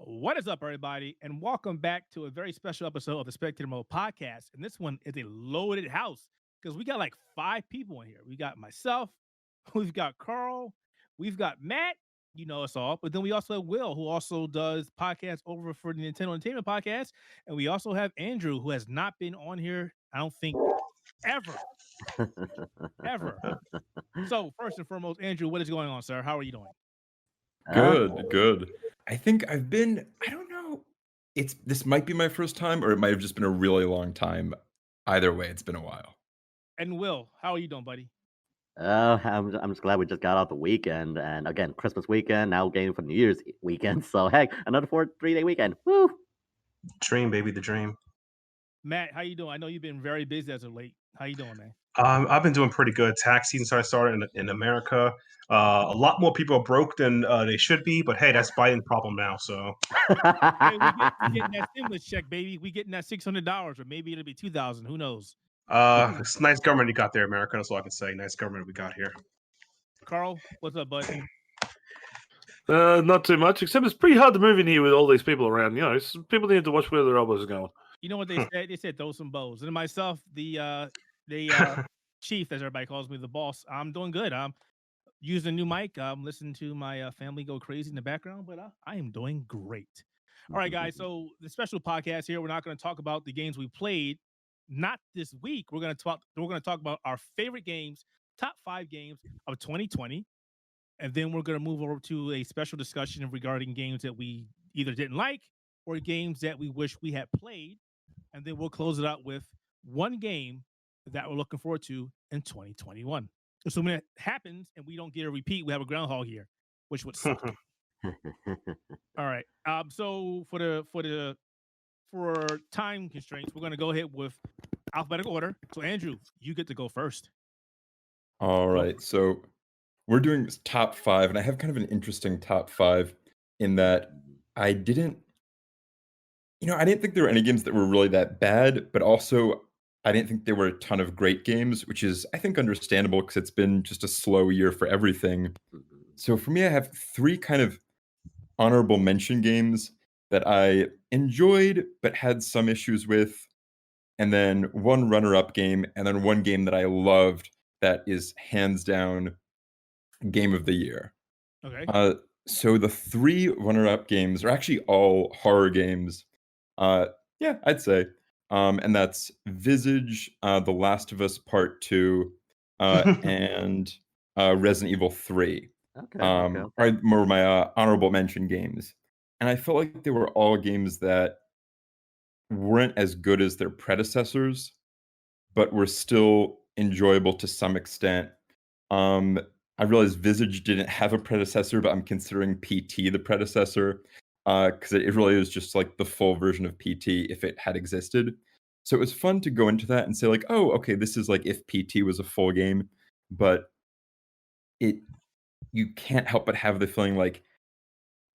What is up, everybody? And welcome back to a very special episode of the Spectator Mode Podcast. And this one is a loaded house because we got like 5 people in here. We got myself, we've got Carl, we've got Matt, you know us all, but then we also have Will, who also does podcasts over for the Nintendo Entertainment Podcast. And we also have Andrew, who has not been on here, I don't think, ever. Ever. So, first and foremost, Andrew, what is going on, sir? How are you doing? Good. I think I don't know. This might be my first time, or it might have just been a really long time. Either way, it's been a while. And Will, how are you doing, buddy? I'm just glad we just got out the weekend, and again, Christmas weekend, now getting for New Year's weekend. So heck, another 3-day weekend. Woo! Dream, baby, the dream. Matt, how you doing? I know you've been very busy as of late. How you doing, man? I've been doing pretty good. Tax season started in America. A lot more people are broke than they should be, but hey, that's Biden's problem now. So Hey, we getting that stimulus check, baby. We getting that $600, or maybe it'll be $2,000. Who knows? it's nice government you got there, America. That's all I can say. Nice government we got here. Carl, what's up, bud? Not too much, except it's pretty hard to move in here with all these people around. You know, people need to watch where their elbows are going. You know what they said? They said throw some bows. And myself, the chief, as everybody calls me, the boss. I'm doing good. I'm using a new mic. I'm listening to my family go crazy in the background, but I am doing great. All right, guys. So the special podcast here, we're not going to talk about the games we played. Not this week. We're going to talk about our favorite games, top 5 games of 2020, and then we're going to move over to a special discussion regarding games that we either didn't like or games that we wish we had played, and then we'll close it out with one game that we're looking forward to in 2021. So when it happens and we don't get a repeat, we have a groundhog year, which would suck. All right. So for time constraints, we're going to go ahead with alphabetical order. So Andrew, you get to go first. All right. So we're doing top 5, and I have kind of an interesting top 5 in that I didn't think there were any games that were really that bad, but also I didn't think there were a ton of great games, which is, I think, understandable because it's been just a slow year for everything. So for me, I have 3 kind of honorable mention games that I enjoyed but had some issues with, and then 1 runner-up game, and then 1 game that I loved that is hands down game of the year. Okay. So the 3 runner-up games are actually all horror games. Yeah, I'd say. And that's Visage, The Last of Us Part 2, and Resident Evil 3. Okay. Are more of my honorable mention games. And I felt like they were all games that weren't as good as their predecessors, but were still enjoyable to some extent. I realized Visage didn't have a predecessor, but I'm considering PT the predecessor, because it really is just like the full version of PT if it had existed. So it was fun to go into that and say like, oh, okay, this is like if PT was a full game, but you can't help but have the feeling like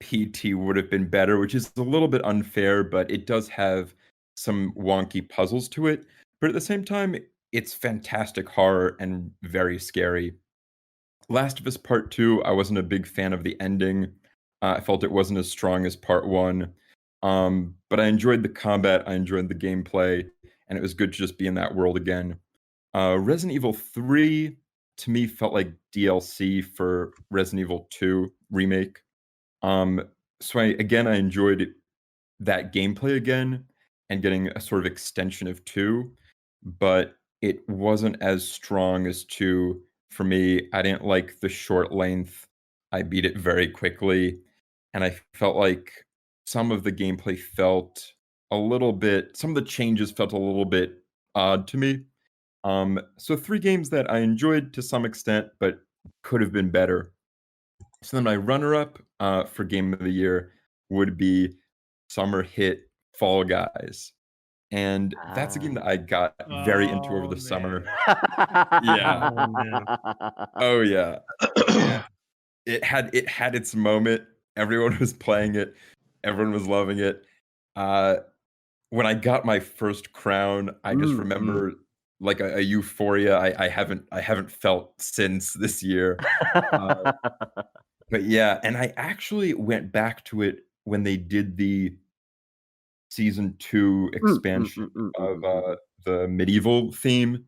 PT would have been better, which is a little bit unfair, but it does have some wonky puzzles to it. But at the same time, it's fantastic horror and very scary. Last of Us Part 2, I wasn't a big fan of the ending. I felt it wasn't as strong as Part 1. But I enjoyed the combat, I enjoyed the gameplay, and it was good to just be in that world again. Resident Evil 3, to me, felt like DLC for Resident Evil 2 Remake. So I enjoyed that gameplay again and getting a sort of extension of 2, but it wasn't as strong as 2 for me. I didn't like the short length. I beat it very quickly, and I felt like some of the gameplay felt some of the changes felt a little bit odd to me. So 3 games that I enjoyed to some extent, but could have been better. So then my runner-up for Game of the Year would be summer hit Fall Guys. And that's a game that I got very into over the summer. Yeah. Oh, yeah. It had its moment. Everyone was playing it. Everyone was loving it. When I got my first crown, I just remember like a euphoria I haven't felt since this year. But yeah, and I actually went back to it when they did the season 2 expansion of the medieval theme,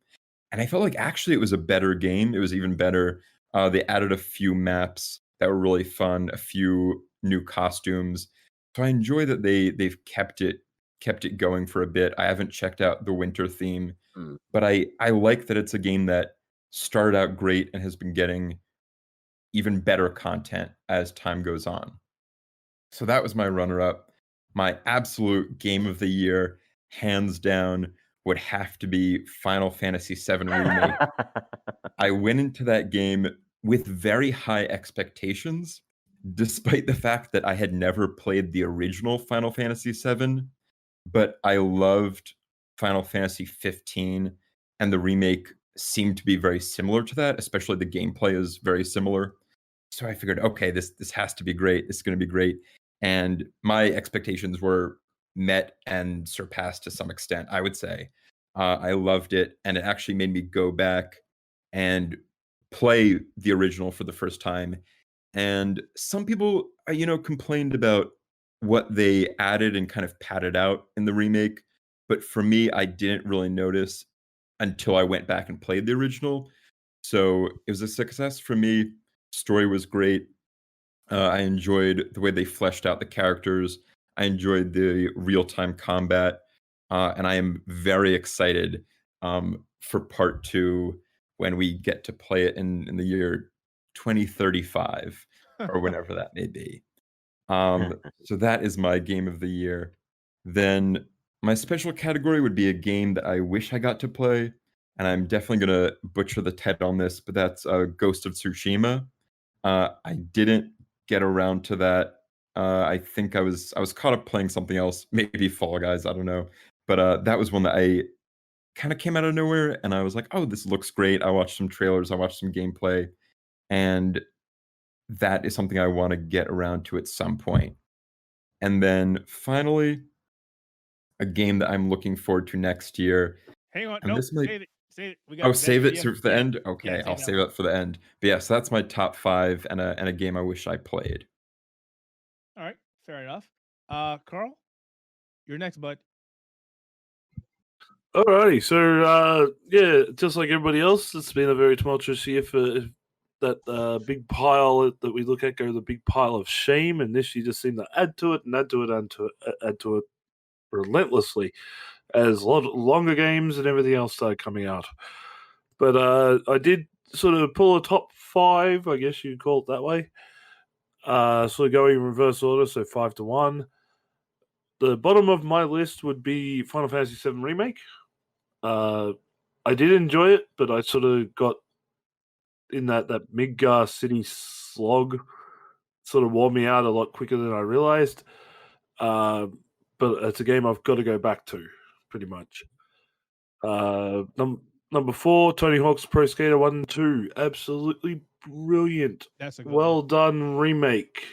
and I felt like actually it was a better game. It was even better. They added a few maps that were really fun, a few new costumes. So I enjoy that they've kept it going for a bit. I haven't checked out the winter theme, but I like that it's a game that started out great and has been getting even better content as time goes on. So that was my runner-up. My absolute game of the year, hands down, would have to be Final Fantasy VII Remake. I went into that game with very high expectations, despite the fact that I had never played the original Final Fantasy VII, but I loved Final Fantasy 15, and the remake seemed to be very similar to that, especially the gameplay is very similar. So I figured, okay, this has to be great. This is going to be great. And my expectations were met and surpassed to some extent, I would say. I loved it, and it actually made me go back and play the original for the first time. And some people, complained about what they added and kind of padded out in the remake. But for me, I didn't really notice until I went back and played the original. So it was a success for me. Story was great. I enjoyed the way they fleshed out the characters. I enjoyed the real-time combat. And I am very excited for part 2 when we get to play it in the year 2035 or whenever that may be. So that is my game of the year. Then my special category would be a game that I wish I got to play, and I'm definitely going to butcher the title on this, but that's Ghost of Tsushima. I didn't get around to that. I think I was caught up playing something else, maybe Fall Guys, I don't know. But that was one that I kind of came out of nowhere, and I was like, oh, this looks great. I watched some trailers, I watched some gameplay, and that is something I want to get around to at some point. And then finally, a game that I'm looking forward to next year. Hang on, and no, this might... save it. We got save it for the end? Okay, Yeah, I'll save it for the end. But yeah, so that's my top 5 and a game I wish I played. All right, fair enough. Carl, you're next, bud. Alrighty, so just like everybody else, it's been a very tumultuous year for that big pile that we look at, the big pile of shame, and this year just seemed to add to it relentlessly as longer games and everything else started coming out. But I did sort of pull a top 5, I guess you'd call it that way. Sort of going in reverse order, so 5 to 1. The bottom of my list would be Final Fantasy VII Remake. I did enjoy it, but I sort of got in that Midgar City slog sort of wore me out a lot quicker than I realized. But it's a game I've got to go back to, pretty much. Number 4, Tony Hawk's Pro Skater 1 and 2. Absolutely brilliant. That's a good well done remake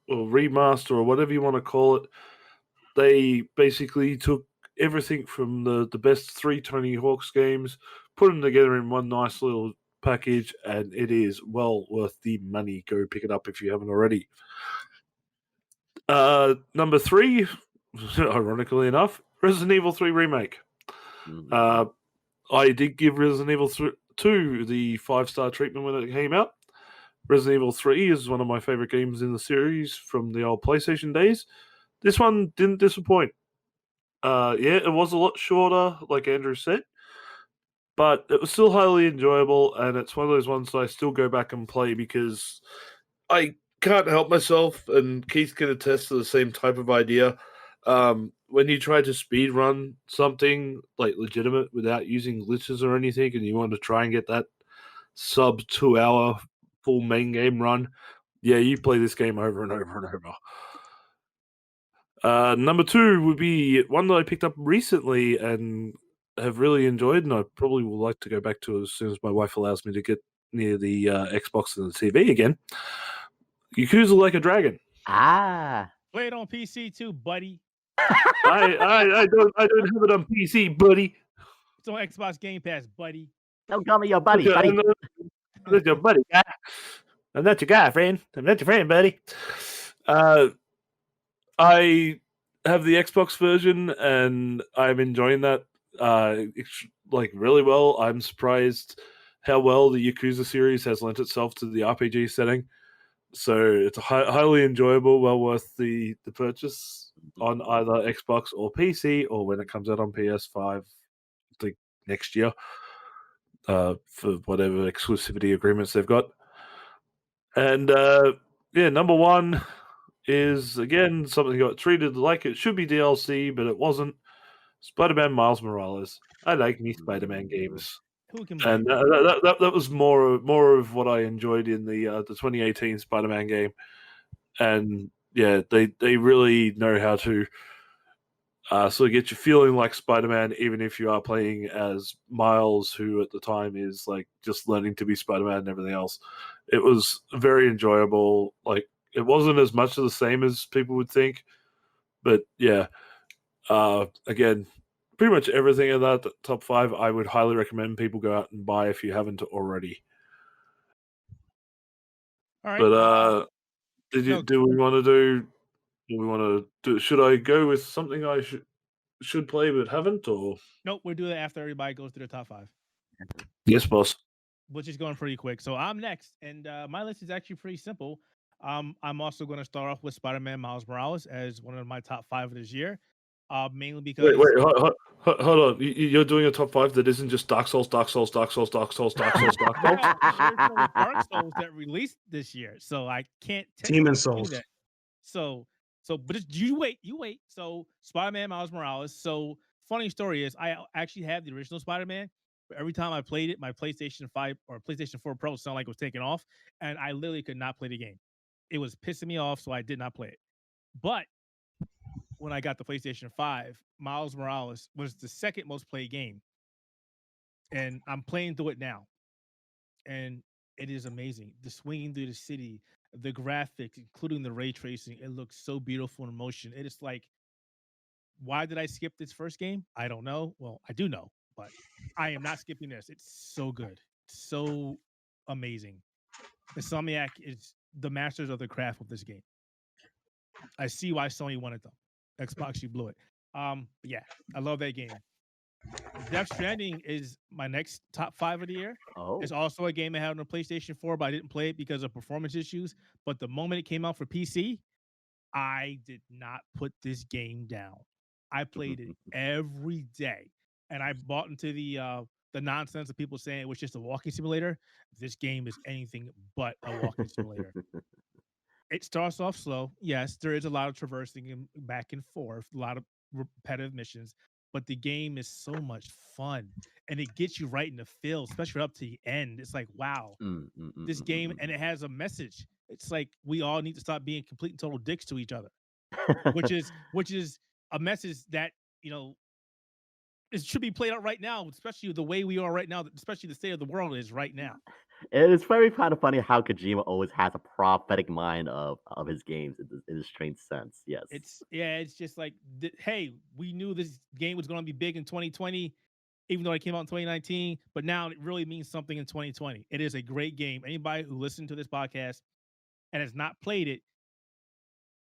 or remaster or whatever you want to call it. They basically took everything from the best 3 Tony Hawk's games, put them together in one nice little package, and it is well worth the money. Go pick it up if you haven't already. Number 3, ironically enough, Resident Evil 3 Remake. I did give Resident Evil 2 the 5-star treatment when it came out. Resident Evil 3 is one of my favorite games in the series from the old PlayStation days. This one didn't disappoint. It was a lot shorter, like Andrew said, but it was still highly enjoyable, and it's one of those ones that I still go back and play because I can't help myself, and Keith can attest to the same type of idea. When you try to speed run something like legitimate without using glitches or anything, and you want to try and get that sub 2-hour full main game run, you play this game over and over and over. Number 2 would be one that I picked up recently and have really enjoyed, and I probably will like to go back to as soon as my wife allows me to get near the Xbox and the TV again. Yakuza Like a Dragon. Play it on PC too, buddy. I don't have it on PC, buddy. It's on Xbox Game Pass, buddy. Don't call me your buddy, buddy. I'm not your buddy, guy. I'm not your guy, friend. I'm not your friend, buddy. I have the Xbox version, and I'm enjoying that like really well. I'm surprised how well the Yakuza series has lent itself to the RPG setting. So it's highly enjoyable, well worth the purchase on either Xbox or PC, or when it comes out on PS5, I think next year, for whatever exclusivity agreements they've got. And yeah, number one is again something that got treated like it should be DLC, but it wasn't. Spider-Man Miles Morales. I like me Spider-Man games. Who can blame And you? that was more of what I enjoyed in the 2018 Spider-Man game, and yeah, they really know how to sort of get you feeling like Spider-Man, even if you are playing as Miles, who at the time is like just learning to be Spider-Man and everything else. It was very enjoyable. Like it wasn't as much of the same as people would think, but yeah, again, pretty much everything in that top 5, I would highly recommend people go out and buy if you haven't already. All right. But No. do we want to do? Do we want to do? Should I go with something I should play but haven't, or Nope, we'll do that after everybody goes through the top 5, yes, boss? which is going pretty quick. So I'm next, and my list is actually pretty simple. I'm also going to start off with Spider-Man Miles Morales as one of my top 5 of this year, mainly because Wait, hold on. You're doing a top 5 that isn't just Dark Souls, Dark Souls, Dark Souls, Dark Souls, Dark Souls, Dark Souls. there's no Dark Souls that released this year, so I can't Demon technically do Souls. that. So, but you wait. So Spider-Man Miles Morales. So funny story is I actually have the original Spider-Man, but every time I played it, my PlayStation 5 or PlayStation 4 Pro sounded like it was taking off, and I literally could not play the game. It was pissing me off, so I did not play it. But when I got the PlayStation 5, Miles Morales was the second most played game. And I'm playing through it now. And it is amazing. The swinging through the city, the graphics, including the ray tracing, it looks so beautiful in motion. It is like, why did I skip this first game? I don't know. Well, I do know, but I am not skipping this. It's so good. So amazing. Insomniac is the masters of the craft of this game. I see why Sony wanted them. Xbox, you blew it. But yeah, I love that game. Death Stranding is my next top 5 of the year. Oh, It's also a game I had on the PlayStation 4, but I didn't play it because of performance issues. But the moment it came out for PC, I did not put this game down. I played it every day, and I bought into the nonsense of people saying it was just a walking simulator. This game is anything but a walking simulator. It starts off slow. Yes, there is a lot of traversing and back and forth, a lot of repetitive missions, but the game is so much fun and it gets you right in the feel, especially up to the end. It's like, wow, this game, and it has a message. It's like we all need to stop being complete and total dicks to each other, which is a message that, it should be played out right now, especially the way we are right now, especially the state of the world is right now. It is very kind of funny how Kojima always has a prophetic mind of his games in a strange sense. Yes. It's just like, hey, we knew this game was going to be big in 2020, even though it came out in 2019, but now it really means something in 2020. It is a great game. Anybody who listened to this podcast and has not played it,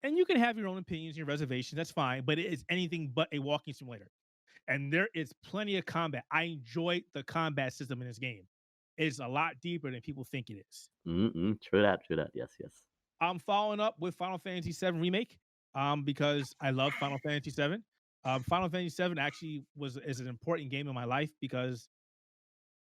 and you can have your own opinions, your reservations, that's fine, but it is anything but a walking simulator. And there is plenty of combat. I enjoy the combat system in this game. It's a lot deeper than people think it is. True that. Yes. I'm following up with Final Fantasy VII Remake because I love Final Fantasy VII. Final Fantasy VII actually is an important game in my life because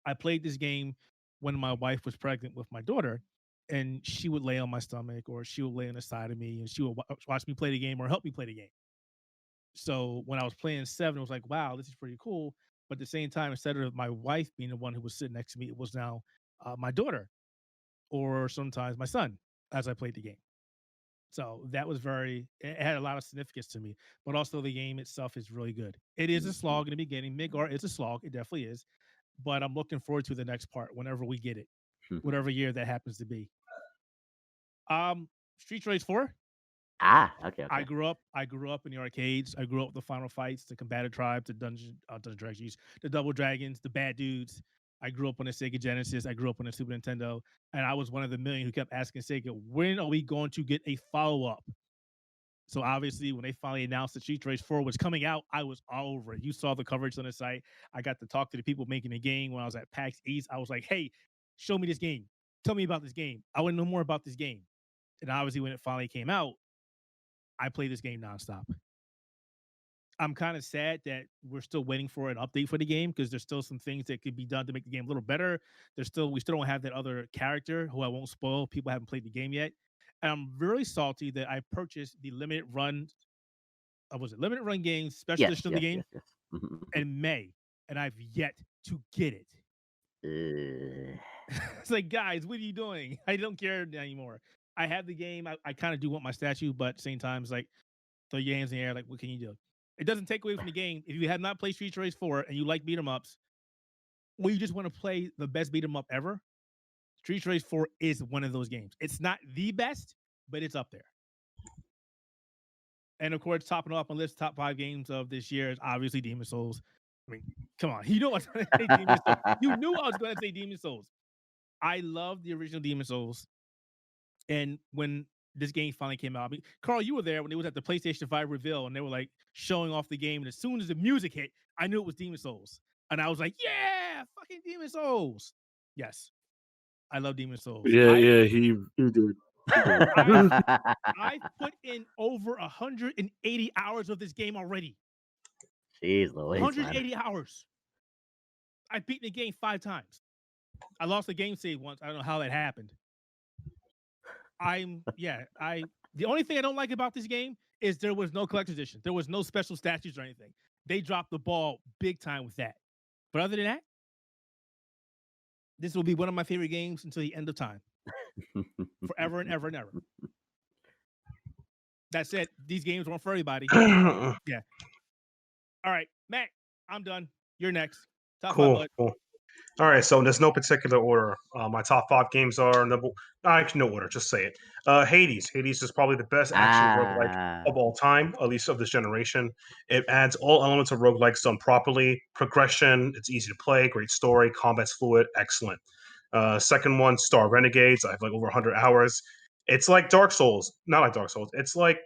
I played this game when my wife was pregnant with my daughter, and she would lay on my stomach or she would lay on the side of me and she would watch me play the game or help me play the game. So when I was playing 7, it was like, wow, this is pretty cool. But at the same time, instead of my wife being the one who was sitting next to me, it was now my daughter or sometimes my son as I played the game. So that was it had a lot of significance to me. But also the game itself is really good. It is a slog in the beginning. Midgar is a slog. It definitely is. But I'm looking forward to the next part whenever we get it, whatever year that happens to be. Street Race 4. Okay. I grew up in the arcades. I grew up with the Final Fights, the Combative Tribe, the Dungeon Dragons, the Double Dragons, the Bad Dudes. I grew up on the Sega Genesis. I grew up on the Super Nintendo, and I was one of the million who kept asking Sega, "When are we going to get a follow-up?" So obviously, when they finally announced that Street Race 4 was coming out, I was all over it. You saw the coverage on the site. I got to talk to the people making the game when I was at PAX East. I was like, hey, show me this game. Tell me about this game. I want to know more about this game. And obviously, when it finally came out, I played this game nonstop. I'm kind of sad that we're still waiting for an update for the game because there's still some things that could be done to make the game a little better. We still don't have that other character who I won't spoil. People haven't played the game yet. And I'm really salty that I purchased the limited run limited run games special edition of the game in May, and I've yet to get it. It's like, guys, what are you doing? I don't care anymore. I have the game. I kind of do want my statue, but at the same time, it's like, throw your hands in the air. Like, what can you do? It doesn't take away from the game. If you have not played Street Race 4 and you like beat 'em ups, or you just want to play the best beat 'em up ever, Street Race 4 is one of those games. It's not the best, but it's up there. And of course, topping off my list, top 5 games of this year is obviously Demon's Souls. I mean, come on. You know I was going to say Demon's Souls. You knew I was going to say Demon's Souls. I love the original Demon's Souls. And when this game finally came out, I mean, Carl, you were there when it was at the PlayStation 5 reveal and they were like showing off the game. And as soon as the music hit, I knew it was Demon's Souls. And I was like, yeah, fucking Demon's Souls. Yes. I love Demon's Souls. Yeah, he did. I put in over 180 hours of this game already. Jeez Louise, 180 hours. I've beaten the game 5 times. I lost the game save once. I don't know how that happened. The only thing I don't like about this game is there was no collector's edition. There was no special statues or anything. They dropped the ball big time with that. But other than that, this will be one of my favorite games until the end of time. Forever and ever and ever. That said, these games weren't for everybody. Yeah. All right, Matt, I'm done. You're next. Cool. All right, so there's no particular order. My top 5 games are no order. Just say it. Hades. Hades is probably the best action roguelike of all time, at least of this generation. It adds all elements of roguelikes done properly. Progression. It's easy to play. Great story. Combat's fluid. Excellent. Second one, Star Renegades. I have like over 100 hours. It's like Dark Souls. Not like Dark Souls. It's like,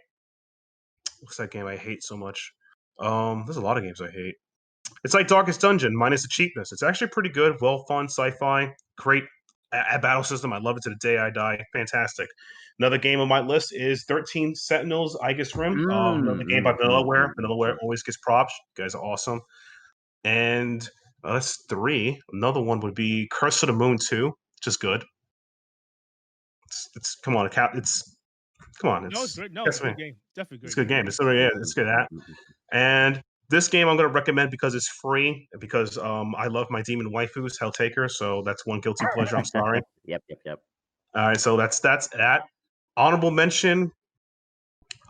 what's that game I hate so much? There's a lot of games I hate. It's like Darkest Dungeon minus the cheapness. It's actually pretty good, well fun, sci-fi, great battle system. I love it to the day I die. Fantastic. Another game on my list is 13 Sentinels, Aegis Rim. Another game by Vanillaware. Vanillaware always gets props. You guys are awesome. And that's 3. Another one would be Curse of the Moon 2, which is good. It's come on, it's great. No, it's a good game. Definitely good. It's a good game. It's good at. And this game I'm going to recommend because it's free, because I love my demon waifus, Helltaker, so that's one guilty pleasure. I'm sorry. Yep. All right, so that's that. Honorable mention.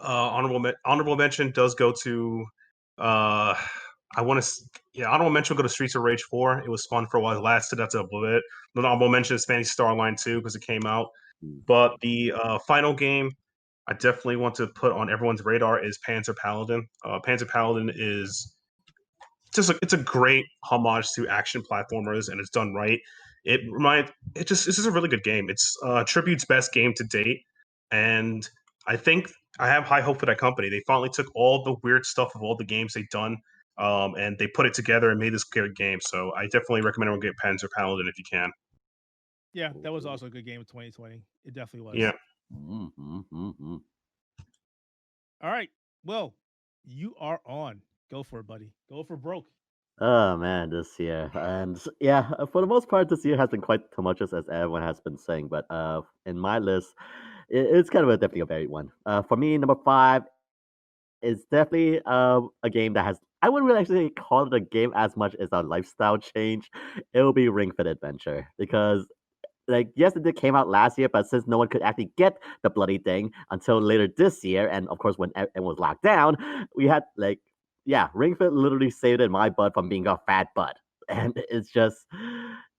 Honorable mention does go to. Honorable mention will go to Streets of Rage 4. It was fun for a while. It lasted. That's a bit. The honorable mention is Phantasy Star Online 2 because it came out. But the final game I definitely want to put on everyone's radar is Panzer Paladin. Panzer Paladin is it's a great homage to action platformers, and it's done right. This is a really good game. It's Tribute's best game to date, and I think I have high hope for that company. They finally took all the weird stuff of all the games they've done, and they put it together and made this great game. So I definitely recommend everyone get Panzer Paladin if you can. Yeah, that was also a good game of 2020. It definitely was. Yeah. All right. Well, you are on. Go for it, buddy. Go for broke. Oh man, this year, and yeah, for the most part, this year has been quite tumultuous, as everyone has been saying. But in my list, it's kind of definitely a varied one. For me, number 5 is definitely a game that has. I wouldn't really actually call it a game as much as a lifestyle change. It will be Ring Fit Adventure because. Like, yes, it came out last year, but since no one could actually get the bloody thing until later this year, and of course, when everyone was locked down, we had, Ring Fit literally saved my butt from being a fat butt. And it's just,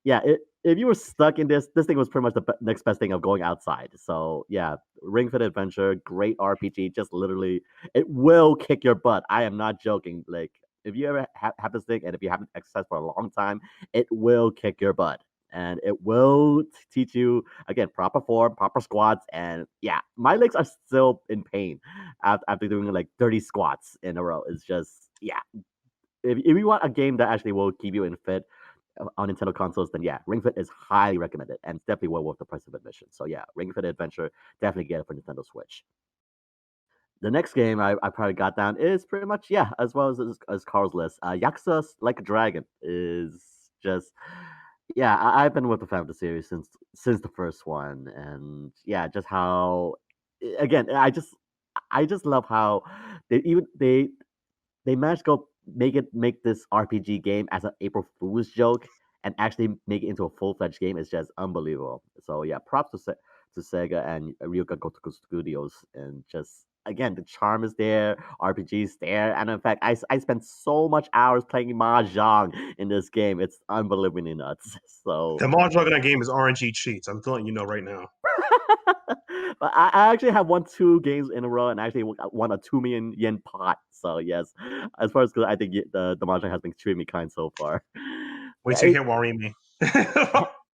if you were stuck in this thing was pretty much the next best thing of going outside. So, yeah, Ring Fit Adventure, great RPG, just literally, it will kick your butt. I am not joking. Like, if you ever have this thing, and if you haven't exercised for a long time, it will kick your butt. and it will teach you again proper form, proper squats, and yeah, my legs are still in pain after doing like 30 squats in a row. It's just yeah. If you want a game that actually will keep you in fit on Nintendo consoles, then yeah, Ring Fit is highly recommended and it's definitely well worth the price of admission. So yeah, Ring Fit Adventure, definitely get it for Nintendo Switch. The next game I probably got down is pretty much yeah, as well as Carl's list. Yakuza Like a Dragon is just yeah. I've been with the fan of the series since the first one, and yeah, just how again I just love how they managed to go make this RPG game as an April Fool's joke and actually make it into a full-fledged game. It's just unbelievable. So yeah, props to Sega and Ryuga Gotoku Studios, and just again the charm is there, RPG's there, and in fact I spent so much hours playing mahjong in this game. It's unbelievably nuts. So The mahjong in that game is RNG cheats. I'm letting you know right now. but I actually have won 2 games in a row and actually won a 2 million yen pot. So yes, as far as good, I think the mahjong has been treating me kind so far. Wait till you hit Warimi.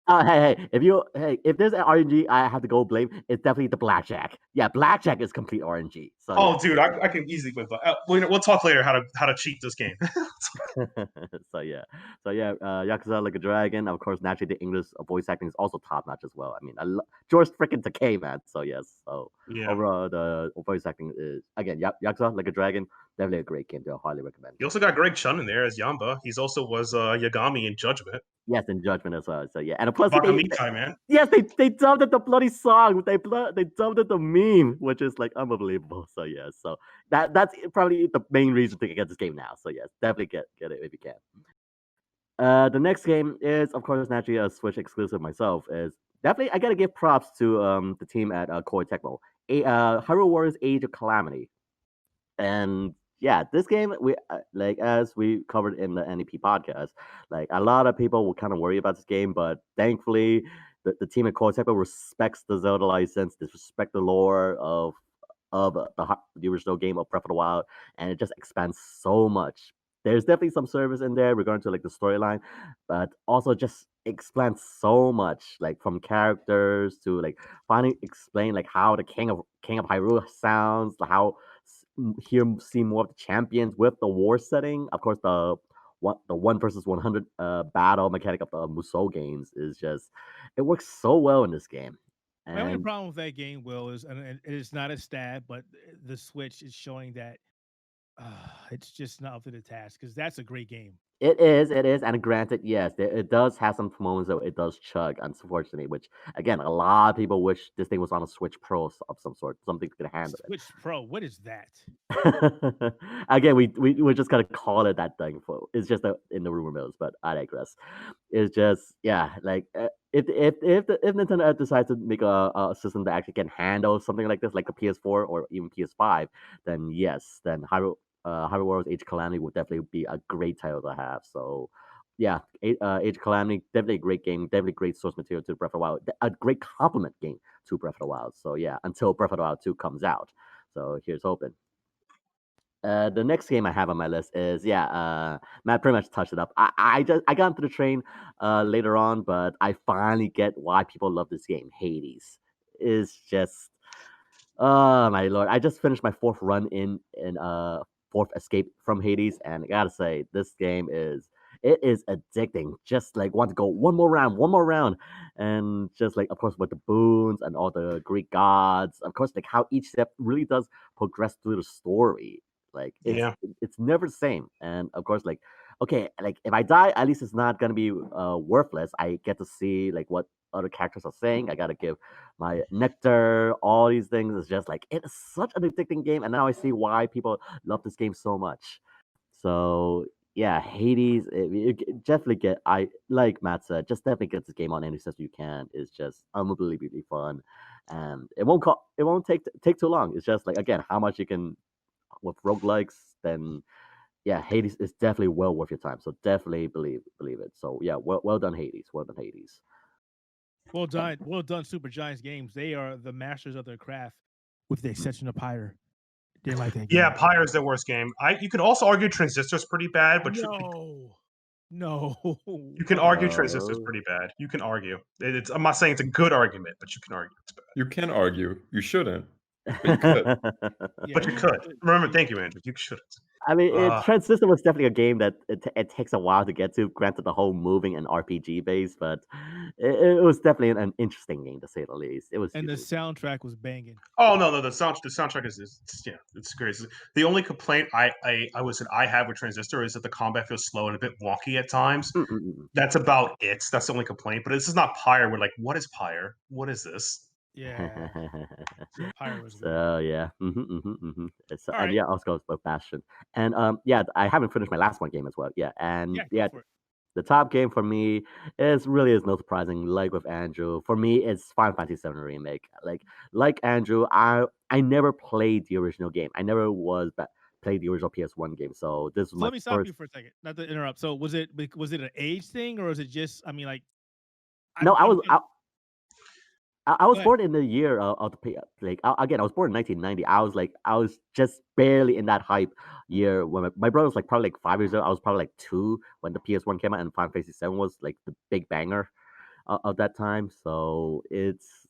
If there's an RNG, I have to go blame. It's definitely the blackjack. Yeah, blackjack is complete RNG. So Oh, yeah. dude, I can easily win, but we'll talk later how to cheat this game. so yeah, Yakuza Like a Dragon. Of course, naturally the English voice acting is also top notch as well. I mean, George freaking Takei, man. So yes, so Yeah. overall the voice acting is again Yakuza Like a Dragon, definitely a great game. I highly recommend. You also got Greg Chun in there as Yamba. He's also was Yagami in Judgment. Yes, in Judgment as well. So yeah, and plus Bakamitai, man. yes, they dubbed it the bloody song. They dubbed it the meme, which is like unbelievable. So yeah, so that's probably the main reason to get this game now. So yes, definitely get it if you can. The next game is of course naturally a Switch exclusive myself. Is definitely I gotta give props to the team at Koei Tecmo. Hyrule Warriors Age of Calamity. And yeah, this game we like as we covered in the NEP podcast, like a lot of people were kind of worried about this game, but thankfully the team at Koei Tecmo respects the Zelda license, they respect the lore of the original game of Breath of the Wild, and it just expands so much. There's definitely some service in there regarding to like the storyline, but also just expands so much, like from characters to like finally explain like how the King of Hyrule sounds, how see more of the champions with the war setting. Of course, the 1 versus 100 battle mechanic of the Musou games is just it works so well in this game. My only And problem with that game, Will, is and it is not a stat, but the Switch is showing that it's just not up to the task because that's a great game. it is, and granted, yes, it does have some moments that it does chug, unfortunately. Which again, a lot of people wish this thing was on a Switch Pro of some sort, something that could handle it. Switch Pro, what is that? Again, we're just gonna call it that thing for it's just in the rumor mills, but I digress. It's just yeah, like if Nintendo decides to make a system that actually can handle something like this, like a PS4 or even PS5, then yes, then Hyrule Warriors Age of Calamity would definitely be a great title to have. So yeah, Age of Calamity definitely a great game, definitely great source material to Breath of the Wild, a great complement game to Breath of the Wild. So yeah, until Breath of the Wild 2 comes out. So here's hoping. The next game I have on my list is Matt pretty much touched it up. I got into the train later on, but I finally get why people love this game. Hades is just oh my lord! I just finished my 4th escape from Hades, and I gotta say this game is addicting. Just like want to go one more round, and just like of course with the boons and all the Greek gods, of course like how each step really does progress through the story. Like Yeah. it's never the same, and of course like okay, like if I die, at least it's not gonna be worthless. I get to see like what other characters are saying. I gotta give my nectar, all these things. It's just like it is such an addicting game, and now I see why people love this game so much. So yeah, Hades, definitely get. I like Matt said, just definitely get this game on any system you can. It's just unbelievably fun, and it won't take too long. It's just like again, how much you can with roguelikes, then yeah, Hades is definitely well worth your time. So definitely believe it. So yeah, well done Hades. Well done Hades. Well done, Super Giants Games. They are the masters of their craft, with the exception of Pyre. Didn't like that game. Yeah, Pyre is the worst game. You could also argue Transistor's pretty bad, but No. No. You can argue Transistor is Oh. pretty bad. You can argue. I'm not saying it's a good argument, but you can argue it's bad. You can argue. You shouldn't. But you could. Yeah, But you could. Remember, thank you, Andrew. You shouldn't. I mean, Uh, Transistor was definitely a game that it takes a while to get to. Granted, the whole moving and RPG base, but it was definitely an interesting game to say the least. It was and the unique. soundtrack was banging. Oh no, the soundtrack is it's great. The only complaint I have with Transistor is that the combat feels slow and a bit wonky at times. Mm-mm-mm. That's about it. That's the only complaint. But this is not Pyre. We're like, what is Pyre? What is this? Yeah. Pyre was weird. So yeah, So, All and right. yeah, I'll go with Bastion, and yeah, I haven't finished my last one game as well. Yeah, and Yeah, go for it. the top game for me is no surprising. Like with Andrew, for me, it's Final Fantasy VII Remake. Like Andrew, I never played the original game. I never played the original PS1 game. So this was So my let me stop first. you for a second, not to interrupt. So was it an age thing, or is it just? I mean, like, No, I was. kinda- I was Go ahead. born in the year of the again. I was born in 1990. I was just barely in that hype year when my brother was like probably like 5 years old. I was probably like 2 when the PS1 came out, and Final Fantasy 7 was like the big banger of that time. So it's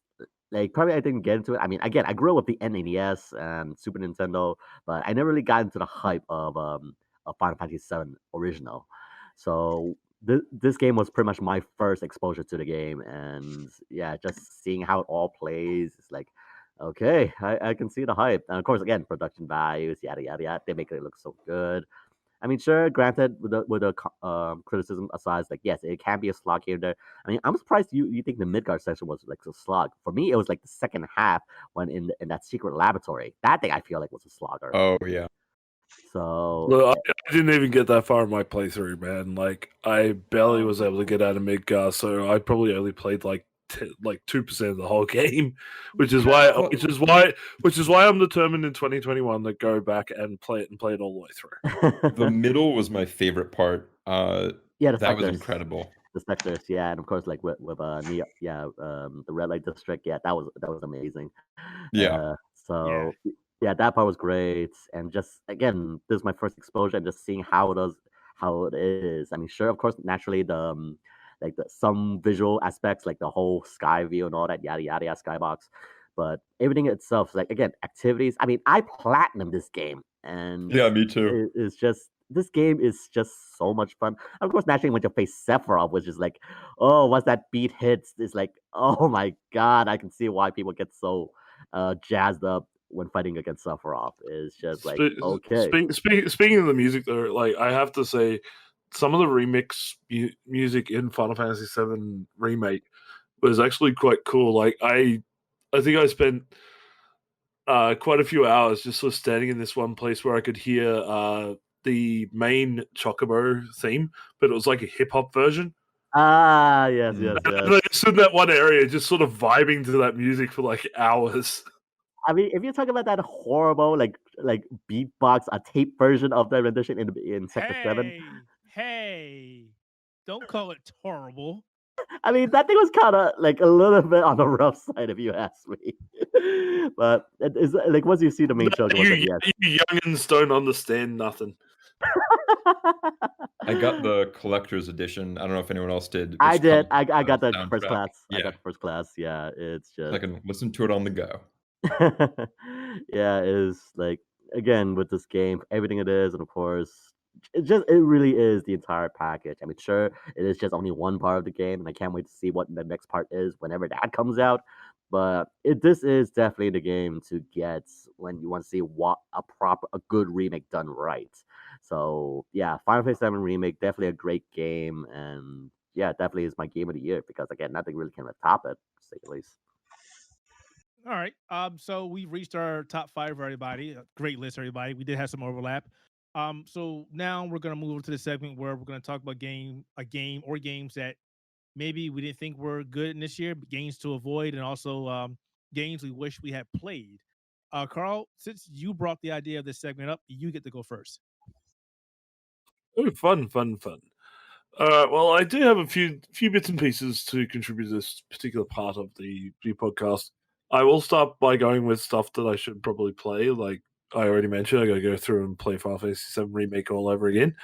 like probably I didn't get into it. I mean, again, I grew up with the NES and Super Nintendo, but I never really got into the hype of Final Fantasy 7 original. So this game was pretty much my first exposure to the game, and yeah, just seeing how it all plays, it's like, okay, I can see the hype, and of course, again, production values, yada yada yada, they make it look so good. I mean, sure, granted, with the criticism aside, it's like yes, it can be a slog here and there. I mean, I'm surprised you think the Midgard section was like a slog. For me, it was like the second half when in that secret laboratory. That thing I feel like was a slogger. Oh yeah. So Look, I didn't even get that far in my playthrough, man. Like I barely was able to get out of Midgar, so I probably only played like 2% of the whole game, which is why I'm determined in 2021 to go back and play it all the way through. The middle was my favorite part. yeah, the That was sectors. incredible. The sectors, yeah, and of course, like with the red light district, yeah, that was amazing. Yeah. So yeah, that part was great, and just again, this is my first exposure, and just seeing how it is. I mean, sure, of course, naturally some visual aspects, like the whole sky view and all that, yada yada yada, skybox, but everything itself, like again, activities. I mean, I platinum this game, and Yeah, me too. it's just. This game is just so much fun. Of course, naturally, when you face Sephiroth, which is like, oh, once that beat hits, it's like, oh my god, I can see why people get so jazzed up when fighting against Sephiroth. It's just like, okay. Speaking of the music, though, like I have to say, some of the remix music in Final Fantasy VII Remake was actually quite cool. Like I think I spent quite a few hours just sort of standing in this one place where I could hear the main Chocobo theme, but it was like a hip hop version. Ah, yes. And I stood in that one area just sort of vibing to that music for like hours. I mean, if you're talking about that horrible like beatbox, a tape version of the rendition in Sector 7. Hey, don't call it horrible. I mean, that thing was kind of like a little bit on the rough side, if you ask me. But it is like once you see the main show, You youngins don't understand nothing. I got the collector's edition. I don't know if anyone else did. I did. comes I with got the soundtrack. first class. Yeah. I got the first class. Yeah, it's just I can listen to it on the go. yeah, it's like again with this game, everything it is, and of course, it really is the entire package. I mean, sure, it is just only one part of the game, and I can't wait to see what the next part is whenever that comes out. But this is definitely the game to get when you want to see what a good remake done right. So yeah, Final Fantasy VII Remake, definitely a great game, and yeah, definitely is my game of the year because again, nothing really can top it, to say the least. All right. So we've reached our top 5 for everybody. Great list, everybody. We did have some overlap. So now we're gonna move to the segment where we're gonna talk about a game or games that maybe we didn't think were good in this year, but games to avoid, and also games we wish we had played. Carl, since you brought the idea of this segment up, you get to go first. Oh, fun. Well, I do have a few bits and pieces to contribute to this particular part of the podcast. I will start by going with stuff that I should probably play. Like I already mentioned, I got to go through and play Final Fantasy VII Remake all over again.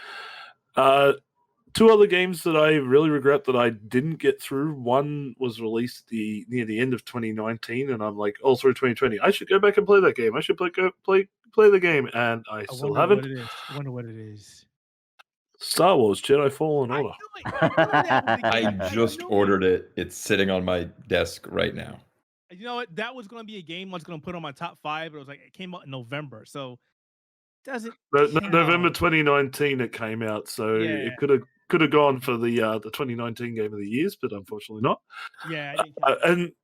two other games that I really regret that I didn't get through. One was released near the end of 2019, and I'm like, all through 2020, I should go back and play that game. I should play the game, and I still haven't. What it is. I wonder what it is. Star Wars Jedi Fallen I Order. knew it. I knew that was the I game. just knew ordered it. It's sitting on my desk right now. You know what? That was going to be a game I was going to put on my top 5, but it was like it came out in November, so doesn't November 2019 it came out, so Yeah. it could have gone for the 2019 Game of the Years, but unfortunately not. Yeah, I didn't count it.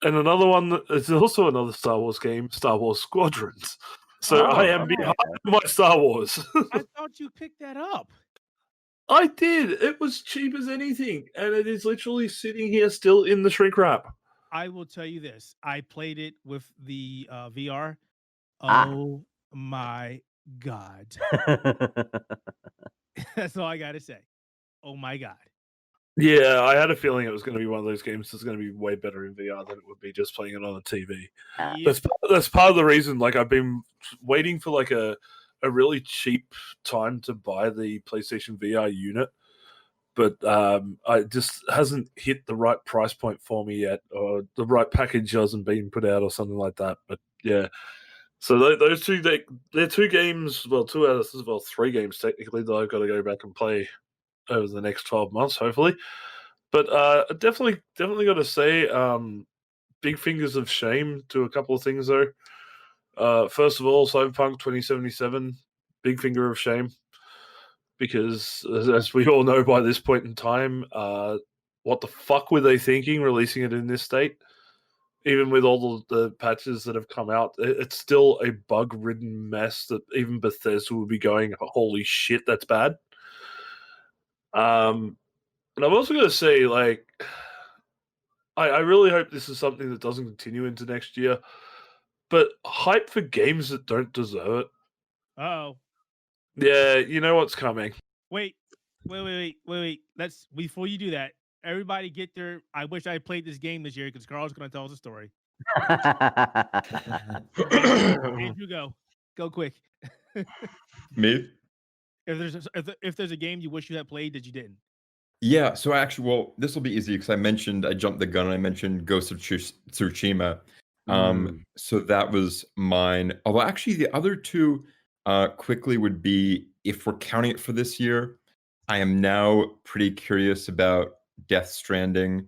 And another one is also another Star Wars game, Star Wars Squadrons. So I am behind my Star Wars. I thought you picked that up. I did. It was cheap as anything, and it is literally sitting here still in the shrink wrap. I will tell you this. I played it with the VR. Ah. Oh my God. That's all I got to say. Oh my God. Yeah, I had a feeling it was going to be one of those games that's going to be way better in VR than it would be just playing it on a TV. Yeah. That's part of the reason. Like, I've been waiting for like a really cheap time to buy the PlayStation VR unit, but I just hasn't hit the right price point for me yet, or the right package hasn't been put out or something like that. But yeah, so those two, they're two games. Well, three games technically that I've got to go back and play over the next 12 months, hopefully. But definitely got to say, big fingers of shame to a couple of things though. First of all, Cyberpunk 2077, big finger of shame, because as we all know by this point in time, what the fuck were they thinking releasing it in this state? Even with all the patches that have come out, it's still a bug-ridden mess that even Bethesda would be going, holy shit, that's bad. And I'm also going to say, like, I really hope this is something that doesn't continue into next year, but hype for games that don't deserve it. Uh-oh. Yeah, you know what's coming. Wait. Let's, before you do that, everybody get their, I wish I played this game this year, because Carl's going to tell us a story. Andrew, go quick. Me? If there's a game you wish you had played that you didn't. Yeah, so actually, well, this will be easy because I jumped the gun and I mentioned Ghost of Tsushima. So that was mine. Although actually the other two quickly would be, if we're counting it for this year, I am now pretty curious about Death Stranding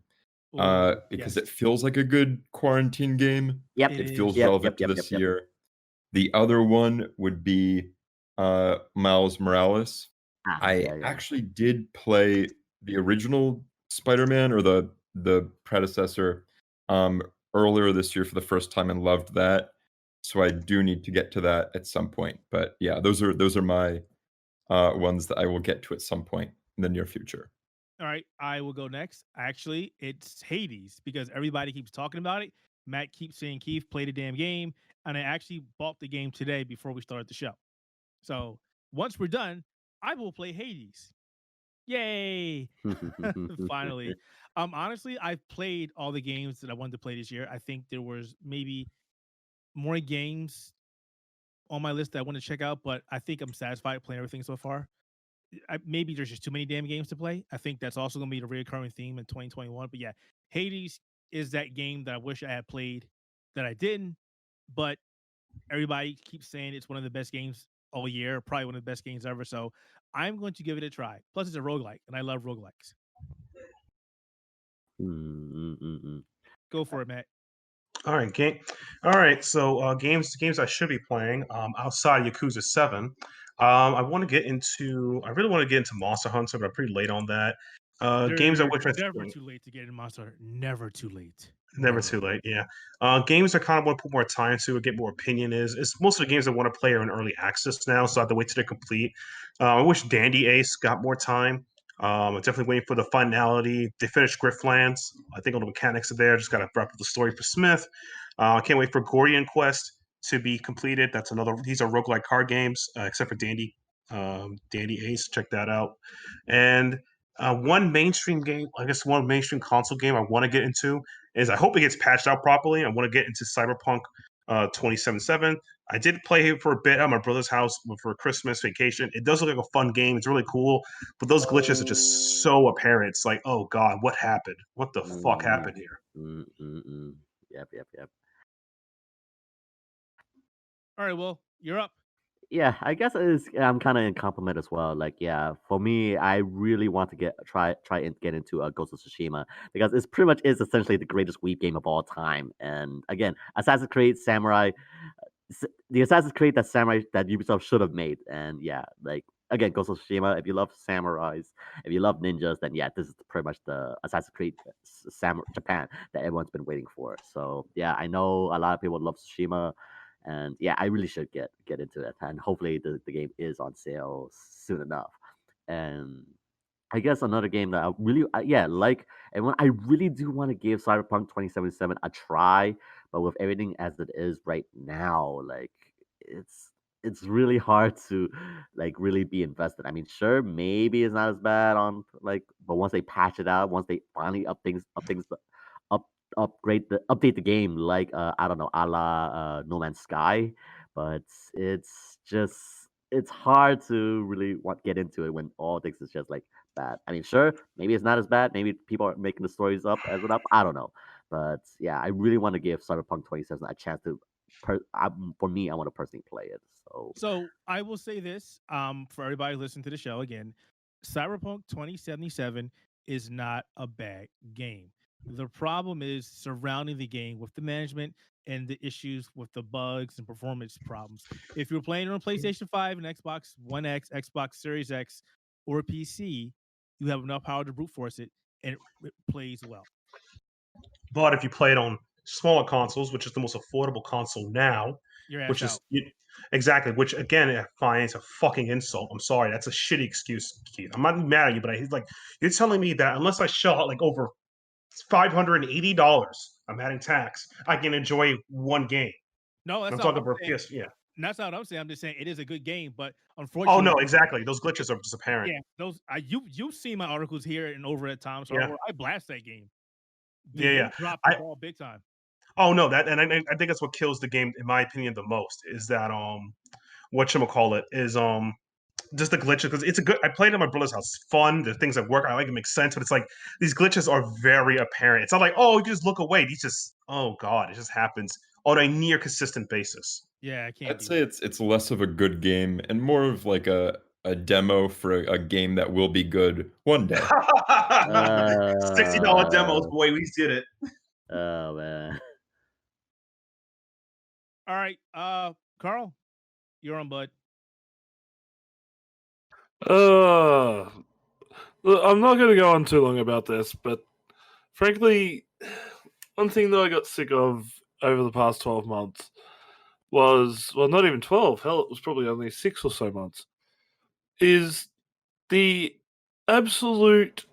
because it feels like a good quarantine game. Yep. It feels relevant to this year. The other one would be Miles Morales. I actually did play the original Spider-Man, or the predecessor, earlier this year for the first time and loved that. So I do need to get to that at some point. But yeah, those are my ones that I will get to at some point in the near future. All right, I will go next. Actually, it's Hades, because everybody keeps talking about it. Matt keeps saying, Keith, play the damn game. And I actually bought the game today before we started the show. So once we're done, I will play Hades. Yay! Finally. Honestly, I've played all the games that I wanted to play this year. I think there was maybe more games on my list that I want to check out, but I think I'm satisfied playing everything so far. Maybe there's just too many damn games to play. I think that's also going to be the recurring theme in 2021. But yeah, Hades is that game that I wish I had played that I didn't, but everybody keeps saying it's one of the best games all year, probably one of the best games ever. So I'm going to give it a try. Plus, it's a roguelike, and I love roguelikes. Go for it, Matt. All right. So games I should be playing outside Yakuza 7. I really want to get into Monster Hunter, but I'm pretty late on that. Games I wish I never too late to get in Monster Hunter. Never too late. Never too late, yeah. Games I kind of want to put more time into, get more opinion is most of the games I want to play are in early access now, so I have to wait till they're complete. I wish Dandy Ace got more time. I'm definitely waiting for the finality. They finished Griftlands. I think all the mechanics are there. Just got to wrap up the story for Smith. I can't wait for Gordian Quest to be completed. These are roguelike card games, except for Dandy Ace. Check that out. And one mainstream console game I want to get into is, I hope it gets patched out properly. I want to get into Cyberpunk 2077. I did play it for a bit at my brother's house for Christmas vacation. It does look like a fun game. It's really cool, but those glitches are just so apparent. It's like, oh god, what happened? What the fuck happened here? Yep. All right, well, you're up. Yeah, I guess I'm kind of in compliment as well. Like, yeah, for me, I really want to try and get into Ghost of Tsushima because it's pretty much is essentially the greatest Wii game of all time. And again, Assassin's Creed Samurai, the Assassin's Creed that Ubisoft should have made. And yeah, like again, Ghost of Tsushima. If you love samurais, if you love ninjas, then yeah, this is pretty much the Assassin's Creed Japan that everyone's been waiting for. So yeah, I know a lot of people love Tsushima. And yeah, I really should get into it, and hopefully the game is on sale soon enough. And I guess another game that I really like, and when I really do want to give Cyberpunk 2077 a try, but with everything as it is right now, like it's really hard to like really be invested. I mean, sure, maybe it's not as bad on like, but once they patch it out, once they finally update the game like I don't know, a la No Man's Sky, but it's hard to really get into it when all things is just like bad. I mean, sure, maybe it's not as bad. Maybe people are making the stories up as it up. I don't know, but yeah, I really want to give Cyberpunk 27 a chance to. For me, I want to personally play it. So I will say this for everybody listening to the show again, Cyberpunk 2077 is not a bad game. The problem is surrounding the game with the management and the issues with the bugs and performance problems. If you're playing on PlayStation 5 and Xbox One X, Xbox Series X, or PC, you have enough power to brute force it, and it plays well. But if you play it on smaller consoles, which is the most affordable console now, which is exactly, which again I find is a fucking insult. I'm sorry, that's a shitty excuse, Keith. I'm not mad at you, but you're telling me that unless I shell out like over $580, I'm adding tax, I can enjoy one game. No, that's I'm not talking what about I'm saying. PS. Yeah, that's not what I'm saying. I'm just saying it is a good game, but unfortunately, oh no, exactly. Those glitches are just apparent. Yeah, those you've seen my articles here and over at times. So Yeah. I blast that game. Yeah. Dropped the ball big time. Oh no, I think that's what kills the game, in my opinion, the most is that whatchamacallit is just the glitches, because it's a good. I played it at my brother's house. It's fun. The things that work, I like it, make sense. But it's like these glitches are very apparent. It's not like, oh, you just look away. These just, oh god, it just happens on a near consistent basis. Yeah, I can't. I'd say it's less of a good game and more of like a demo for a game that will be good one day. $60 demos, boy, we did it. Oh man. All right, Carl, you're on, bud. I'm not going to go on too long about this, but frankly, one thing that I got sick of over the past 12 months was, well, not even 12, hell, it was probably only 6 or so months, is the absolute,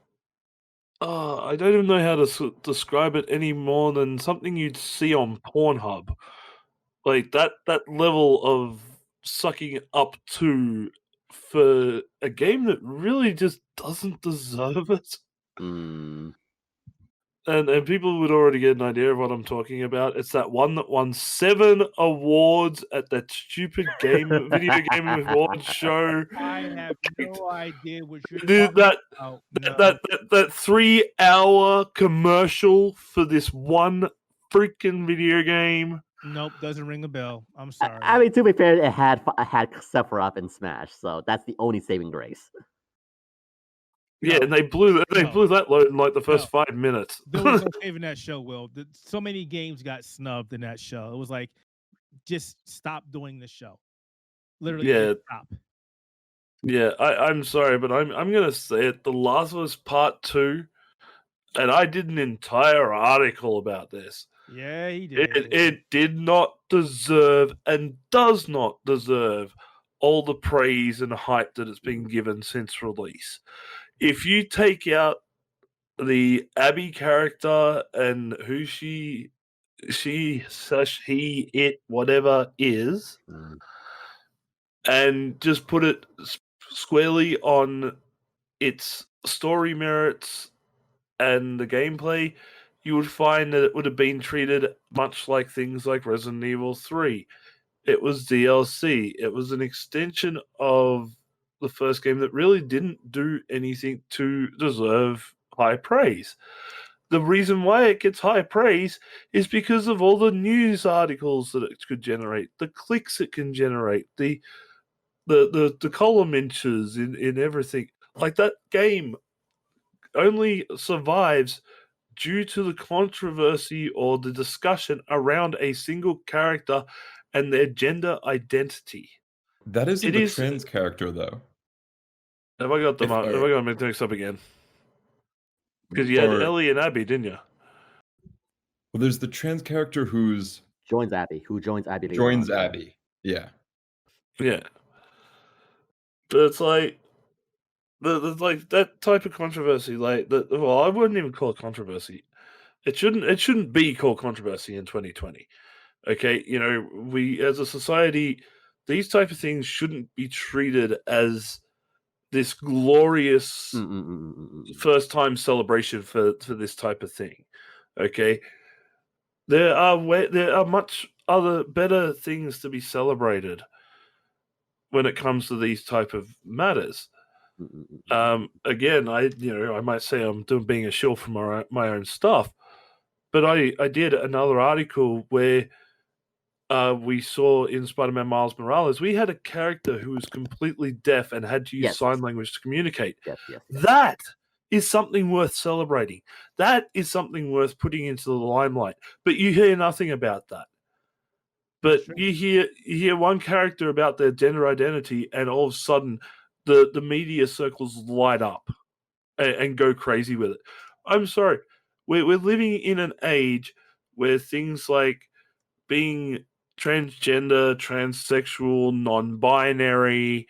I don't even know how to describe it any more than something you'd see on Pornhub. Like that level of sucking up to for a game that really just doesn't deserve it. And people would already get an idea of what I'm talking about. It's that one that won 7 awards at that stupid video game awards show. I have no idea what you're talking about. No. That 3-hour commercial for this one freaking video game. Nope, doesn't ring a bell. I'm sorry. I mean, to be fair, it had Sephiroth in Smash, so that's the only saving grace. Yeah, and they blew that load in like the first 5 minutes. There was no saving that show, Will. So many games got snubbed in that show. It was like, just stop doing the show. Literally, stop. Yeah, I'm sorry, but I'm gonna say it. The Last of Us Part 2, and I did an entire article about this. Yeah, he did. It did not deserve and does not deserve all the praise and hype that it's been given since release. If you take out the Abby character and who she, he, it, whatever is, and just put it squarely on its story merits and the gameplay, you would find that it would have been treated much like things like Resident Evil 3. It was DLC. It was an extension of the first game that really didn't do anything to deserve high praise. The reason why it gets high praise is because of all the news articles that it could generate, the clicks it can generate, the column inches in everything. Like, that game only survives due to the controversy or the discussion around a single character and their gender identity. That isn't It the is- trans character, though. Have I got them If- up? Have I got them mixed up again? Because you had Or- Ellie and Abby, didn't you? Well, there's the trans character who joins Abby later joins on. Abby. Yeah. Yeah. But it's like the like that type of controversy, like well, I wouldn't even call it controversy. It shouldn't be called controversy in 2020. Okay, we as a society, these type of things shouldn't be treated as this glorious first time celebration for this type of thing. Okay, there are much other better things to be celebrated when it comes to these type of matters. Again, I might say I'm being a shill from my own stuff, but I did another article where we saw in Spider-Man Miles Morales, we had a character who was completely deaf and had to use sign language to communicate. Yes. That is something worth celebrating. That is something worth putting into the limelight. But you hear nothing about that. But you hear one character about their gender identity, and all of a sudden the media circles light up and go crazy with it. I'm sorry. We're living in an age where things like being transgender, transsexual, non-binary,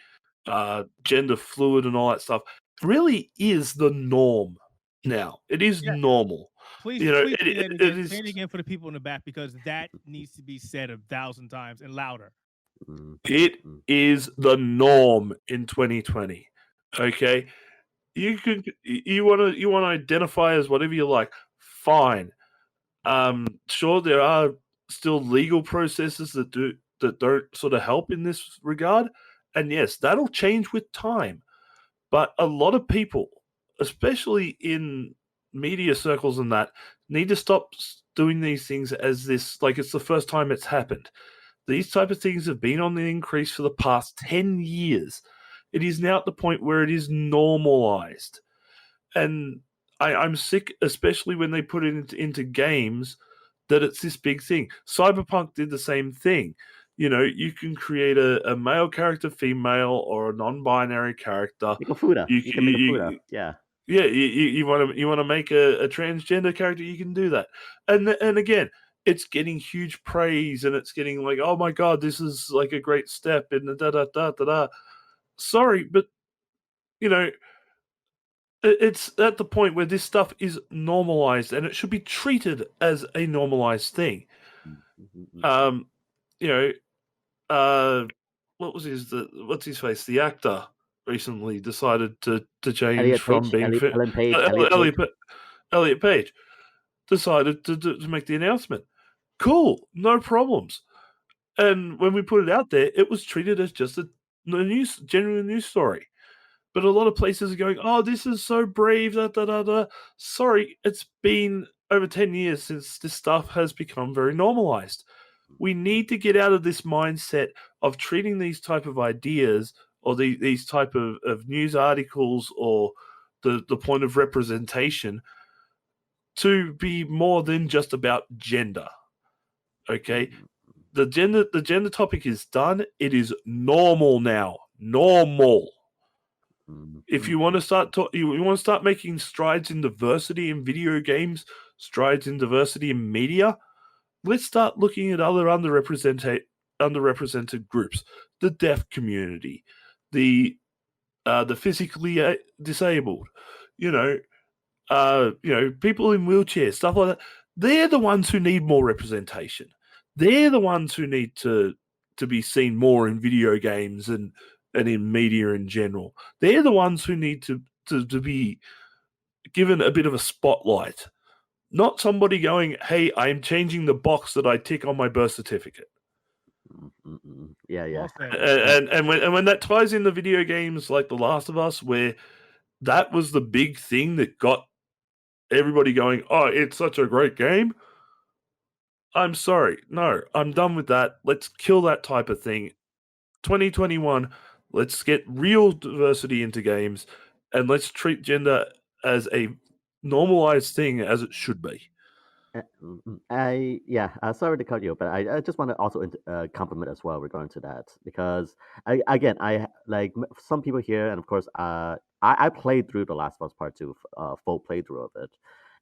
gender fluid, and all that stuff really is the norm now. It is normal. Please, it say it again for the people in the back, because that needs to be said 1,000 times and louder. It is the norm in 2020. Okay, you want to identify as whatever you like. Fine. Sure, there are still legal processes that don't sort of help in this regard, and yes, that'll change with time. But a lot of people, especially in media circles and that, need to stop doing these things as this, like it's the first time it's happened. These type of things have been on the increase for the past 10 years. It is now at the point where it is normalized. And I'm sick, especially when they put it into games, that it's this big thing. Cyberpunk did the same thing. You can create a male character, female, or a non-binary character. You can make a Fuda. Yeah. Yeah, you want to make a transgender character, you can do that. And again, it's getting huge praise, and it's getting like, oh my god, this is like a great step in the da da da da da. Sorry, but it's at the point where this stuff is normalized, and it should be treated as a normalized thing. What's his face? The actor recently decided to change from being Elliot Page decided to make the announcement. Cool, no problems. And when we put it out there, it was treated as just a genuine news story. But a lot of places are going, oh, this is so brave, da da da da. Sorry, it's been over 10 years since this stuff has become very normalized. We need to get out of this mindset of treating these type of ideas or these type of news articles or the point of representation to be more than just about gender. Okay? The gender topic is done. It is normal now. Normal. If you want to start making strides in diversity in video games, strides in diversity in media, let's start looking at other underrepresented groups, the deaf community, the physically disabled, people in wheelchairs, stuff like that. They're the ones who need more representation. They're the ones who need to be seen more in video games and in media in general. They're the ones who need to be given a bit of a spotlight. Not somebody going, hey, I'm changing the box that I tick on my birth certificate. Yeah, yeah. Well said. And when that ties into video games like The Last of Us, where that was the big thing that got everybody going, oh, it's such a great game. I'm sorry. No, I'm done with that. Let's kill that type of thing. 2021, let's get real diversity into games and let's treat gender as a normalized thing as it should be. Sorry to cut you, but I just want to also compliment as well regarding to that because I like some people here, and of course, I played through The Last of Us Part Two, full playthrough of it,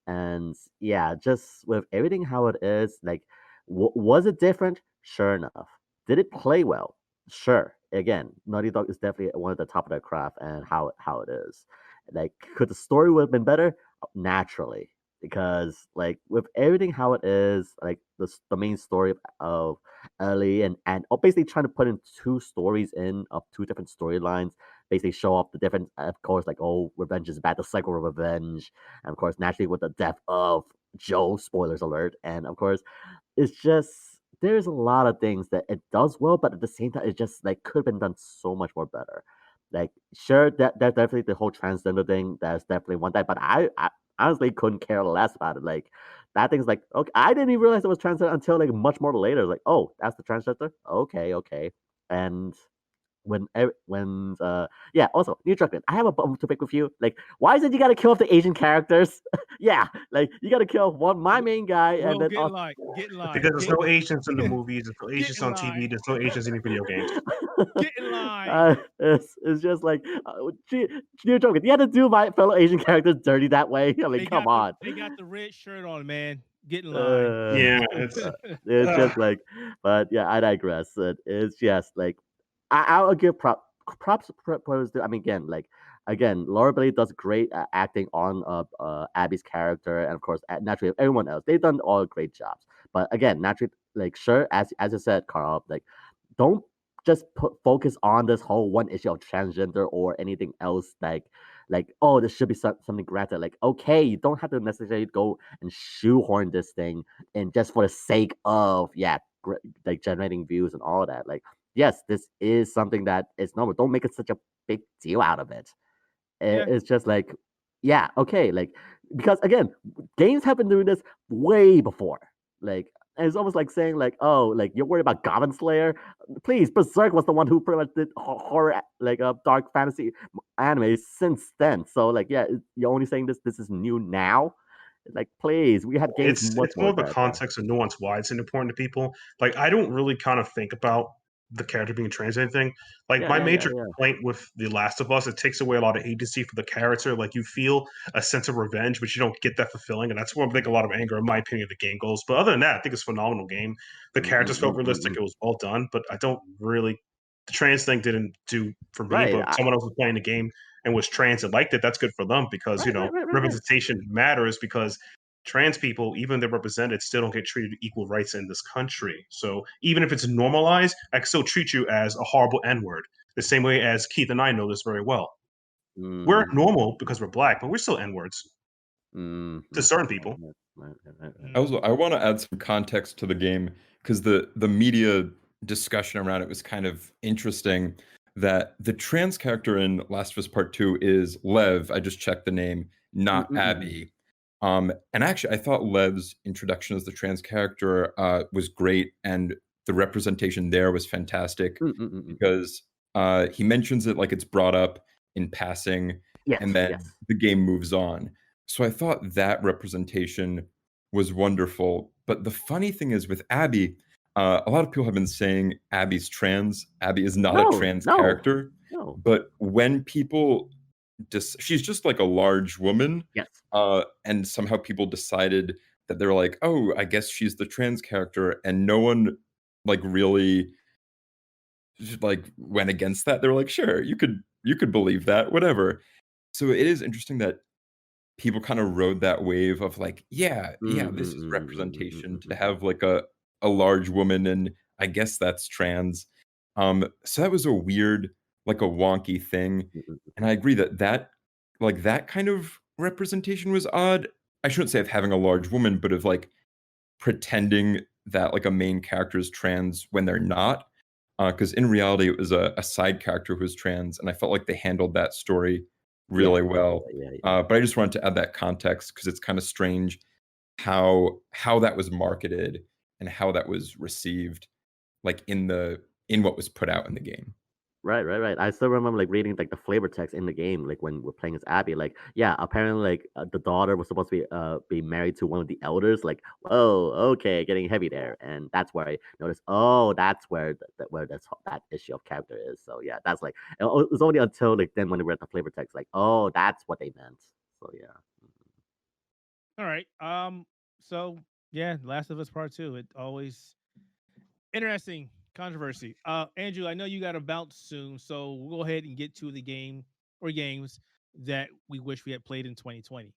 and yeah, just with everything how it is, like, was it different? Sure enough. Did it play well? Sure. Again, Naughty Dog is definitely one of the top of their craft and how it is. Like, could the story would have been better? Naturally, because like with everything how it is, like the main story of Ellie and basically trying to put in two stories in of two different storylines, basically show off the different, of course, like, oh, revenge is bad, the cycle of revenge, and of course naturally with the death of Joe, spoilers alert, and of course it's just there's a lot of things that it does well, but at the same time, it just like could have been done so much more better. Like, sure, that definitely the whole transgender thing. That's definitely one thing, but I honestly couldn't care less about it. Like, that thing's like, okay, I didn't even realize it was transgender until like much more later. Like, oh, that's the transgender. Okay, okay, and yeah, also new Druckmann, I have a bone to pick with you. Like, why is it you gotta kill off the Asian characters? Yeah, like you gotta kill my main guy, and then Get in line. Get in line. Because there's no Asians in the movies, there's no Asians on TV, there's no Asians in the video games. Get in line. It's just like new Druckmann, you had to do my fellow Asian characters dirty that way. I mean, come on. They got the red shirt on, man. Get in line. Yeah, it's just like, but yeah, I digress. It's just like I'll give props. I mean, again, Laura Bailey does great acting on Abby's character, and of course, naturally, everyone else. They've done all great jobs. But again, naturally, like, sure, as I said, Carl, like, don't just focus on this whole one issue of transgender or anything else. Like, oh, this should be something granted. Like, okay, you don't have to necessarily go and shoehorn this thing, and just for the sake of like generating views and all that. Like, yes, this is something that is normal. Don't make it such a big deal out of it. It's just like, yeah, okay, like, because again, games have been doing this way before. Like, and it's almost like saying like, oh, like you're worried about Goblin Slayer. Please, Berserk was the one who pretty much did horror, like dark fantasy anime since then. So like, yeah, you're only saying this is new now. Like, please, we had games. It's more of the context and nuance why it's important to people. Like, I don't really kind of think about the character being trans or anything. Like, my major complaint with The Last of Us, it takes away a lot of agency for the character. Like, you feel a sense of revenge, but you don't get that fulfilling, and that's where I think a lot of anger, in my opinion, the game goes. But other than that, I think it's a phenomenal game. The characters felt realistic; it was well done. But I don't really, the trans thing didn't do for me. But if someone else was playing the game and was trans and liked it, that's good for them because representation matters because trans people, even if they're represented, still don't get treated equal rights in this country. So even if it's normalized, I can still treat you as a horrible N-word, the same way as Keith and I know this very well. We're normal because we're black, but we're still N-words to certain people. I want to add some context to the game because the media discussion around it was kind of interesting. That the trans character in Last of Us Part 2 is Lev. I just checked the name, not Abby. And actually, I thought Lev's introduction as the trans character was great, and the representation there was fantastic because he mentions it like it's brought up in passing, and then the game moves on. So I thought that representation was wonderful. But the funny thing is with Abby, a lot of people have been saying Abby's trans. Abby is not a trans character. No. But when people she's just like a large woman. Yes. And somehow people decided that they're like, oh, I guess she's the trans character, and no one like really like went against that. They were like, sure, you could believe that, whatever. So it is interesting that people kind of rode that wave of like, yeah, this is representation to have like a large woman, and I guess that's trans. So that was a weird, like a wonky thing. And I agree that like that kind of representation was odd. I shouldn't say of having a large woman, but of like pretending that like a main character is trans when they're not, because in reality it was a side character who was trans, and I felt like they handled that story really well. But I just wanted to add that context because it's kind of strange how that was marketed and how that was received, like in what was put out in the game. Right. I still remember like reading like the flavor text in the game, like when we're playing as Abby. Like, yeah, apparently like the daughter was supposed to be married to one of the elders. Like, oh, okay, getting heavy there, and that's where I noticed. Oh, that's where that issue of character is. So yeah, that's like it was only until like then when we read the flavor text, like, oh, that's what they meant. So yeah. All right. So yeah, Last of Us Part 2. It always interesting controversy. Andrew, I know you got to bounce soon, so we'll go ahead and get to the game or games that we wish we had played in 2020.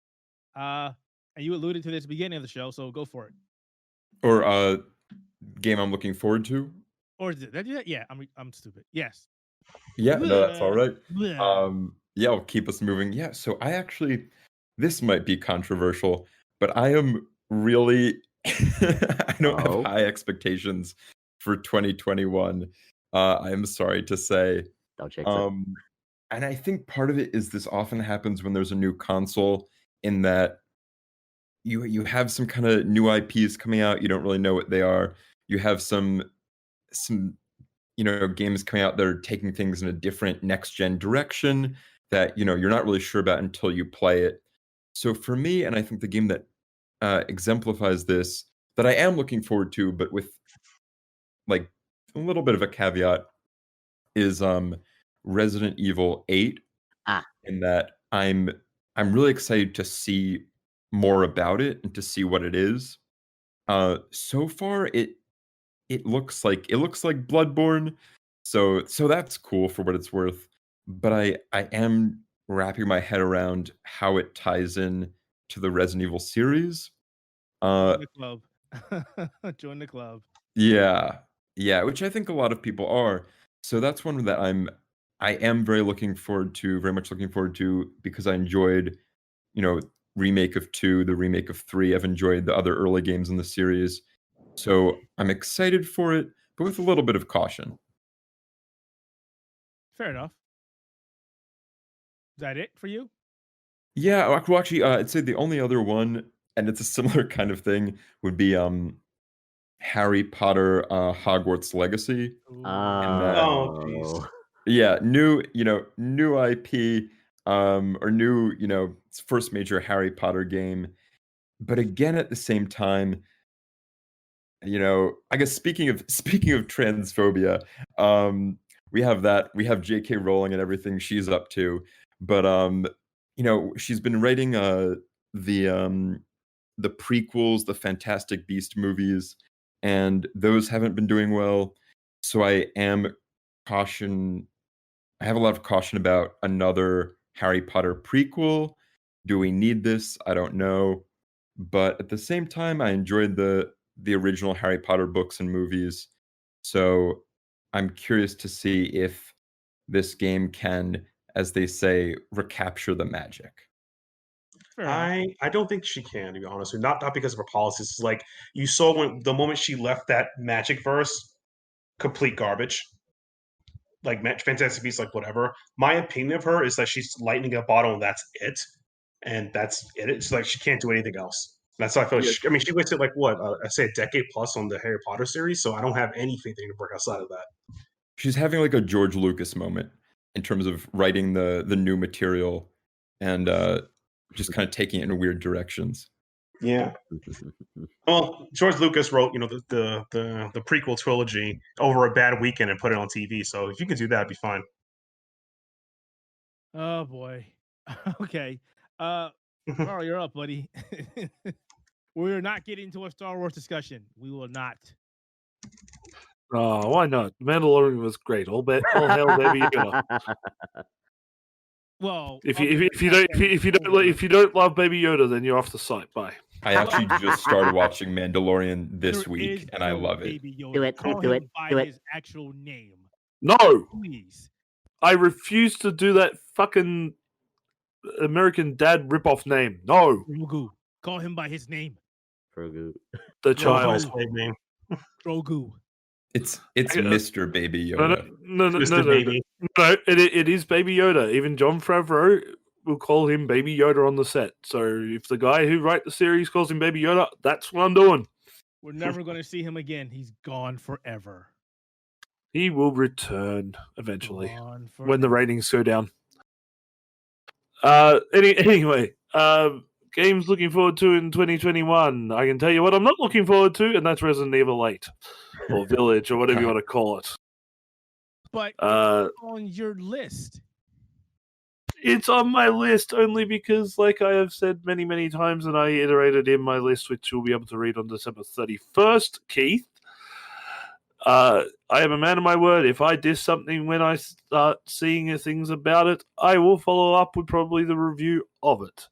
And you alluded to this at the beginning of the show, so go for it. Or game I'm looking forward to. Or did I do that? Yeah, I'm stupid. Yes. Yeah, no, that's all right. Yeah, I'll keep us moving. Yeah, so this might be controversial, but I am really I don't have high expectations for 2021. I am sorry to say. Don't jinx it. And I think part of it is this often happens when there's a new console, in that you have some kind of new IPs coming out, you don't really know what they are. You have some games coming out that are taking things in a different next gen direction that you're not really sure about until you play it. So for me, and I think the game that exemplifies this, that I am looking forward to, but with like a little bit of a caveat, is Resident Evil 8. In that I'm really excited to see more about it and to see what it is. So far it looks like Bloodborne, so that's cool for what it's worth. But I am wrapping my head around how it ties in to the Resident Evil series. Join the club. Join the club. Yeah, which I think a lot of people are. So that's one that I am very much looking forward to, because I enjoyed, remake of 2, the remake of 3. I've enjoyed the other early games in the series. So I'm excited for it, but with a little bit of caution. Fair enough. Is that it for you? Yeah, well, actually, I'd say the only other one, and it's a similar kind of thing, would be Harry Potter Hogwarts Legacy. Oh, yeah, new IP, or new, first major Harry Potter game. But again, at the same time, I guess speaking of transphobia, we have J.K. Rowling and everything she's up to, but she's been writing the prequels, the Fantastic Beast movies, and those haven't been doing well. So I have a lot of caution about another Harry Potter prequel. Do we need this? I don't know. But at the same time, I enjoyed the original Harry Potter books and movies. So I'm curious to see if this game can, as they say, recapture the magic. I don't think she can, to be honest with you. Not because of her policies. It's like you saw when the moment she left that magic verse, complete garbage. Like Fantastic Beasts, like whatever. My opinion of her is that she's lightning a bottle and that's it. And that's it. It's like she can't do anything else. That's how I feel. Yeah. She wasted like what? I say a decade plus on the Harry Potter series, so I don't have anything to work outside of that. She's having like a George Lucas moment in terms of writing the new material and just kind of taking it in weird directions. Yeah. Well, George Lucas wrote, the prequel trilogy over a bad weekend and put it on TV. So if you could do that, it'd be fine. Oh boy. Okay. Carl, you're up, buddy. We're not getting into a Star Wars discussion. We will not. Oh, why not? Mandalorian was great. All hail Baby Yoda. Well, if you don't love Baby Yoda, then you're off the site. Bye. I actually just started watching Mandalorian this week, and I love it. Do it. His actual name. No, please. I refuse to do that fucking American Dad ripoff name. No. Grogu. Call him by his name. Grogu. The child. Name. Grogu. It's Mr. Baby No, Yoda. no, Mr. Baby. No, it is Baby Yoda. Even Jon Favreau will call him Baby Yoda on the set. So if the guy who wrote the series calls him Baby Yoda, that's what I'm doing. We're never going to see him again. He's gone forever. He will return eventually Gone when the forever. ratings go down. Anyway, games looking forward to in 2021. I can tell you what I'm not looking forward to, and that's Resident Evil 8 or Village or whatever you want to call it. But it's on your list. It's on my list only because, like I have said many, many times, and I iterated in my list, which you'll be able to read on December 31st, Keith. I am a man of my word. If I diss something when I start seeing things about it, I will follow up with probably the review of it.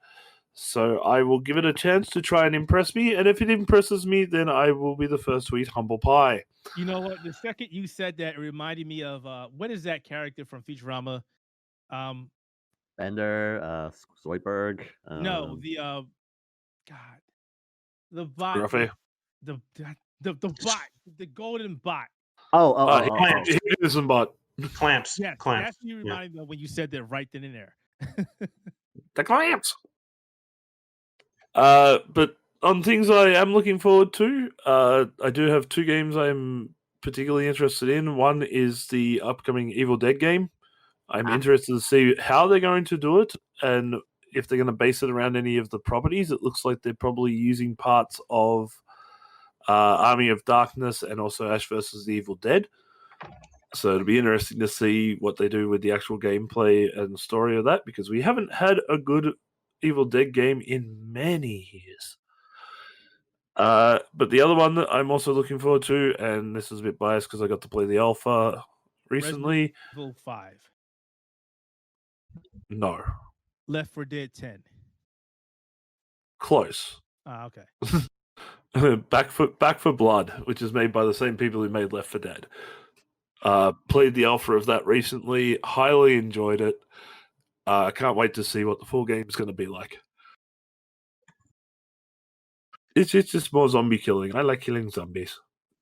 So I will give it a chance to try and impress me, and if it impresses me, then I will be the first to eat humble pie. You know what? The second you said that, it reminded me of what is that character from Futurama? Bender, Zoidberg. No, the God, the bot, Ruffy. the bot, the golden bot. He is a bot. Clamps. Yes, Clamps. that's what you reminded me of when you said that right then and there. The clamps. But on things I am looking forward to, I do have two games I'm particularly interested in. One is the upcoming Evil Dead game. I'm interested to see how they're going to do it and if they're going to base it around any of the properties. It looks like they're probably using parts of Army of Darkness and also Ash vs. the Evil Dead. So it'll be interesting to see what they do with the actual gameplay and story of that, because we haven't had a good Evil Dead game in many years. But the other one that I'm also looking forward to, and this is a bit biased because I got to play the alpha recently. Resident Evil 5. No. Left 4 Dead 10. Close. Okay. Back for Blood, which is made by the same people who made Left 4 Dead. Played the alpha of that recently. Highly enjoyed it. I can't wait to see what the full game is going to be like. It's just more zombie killing. I like killing zombies.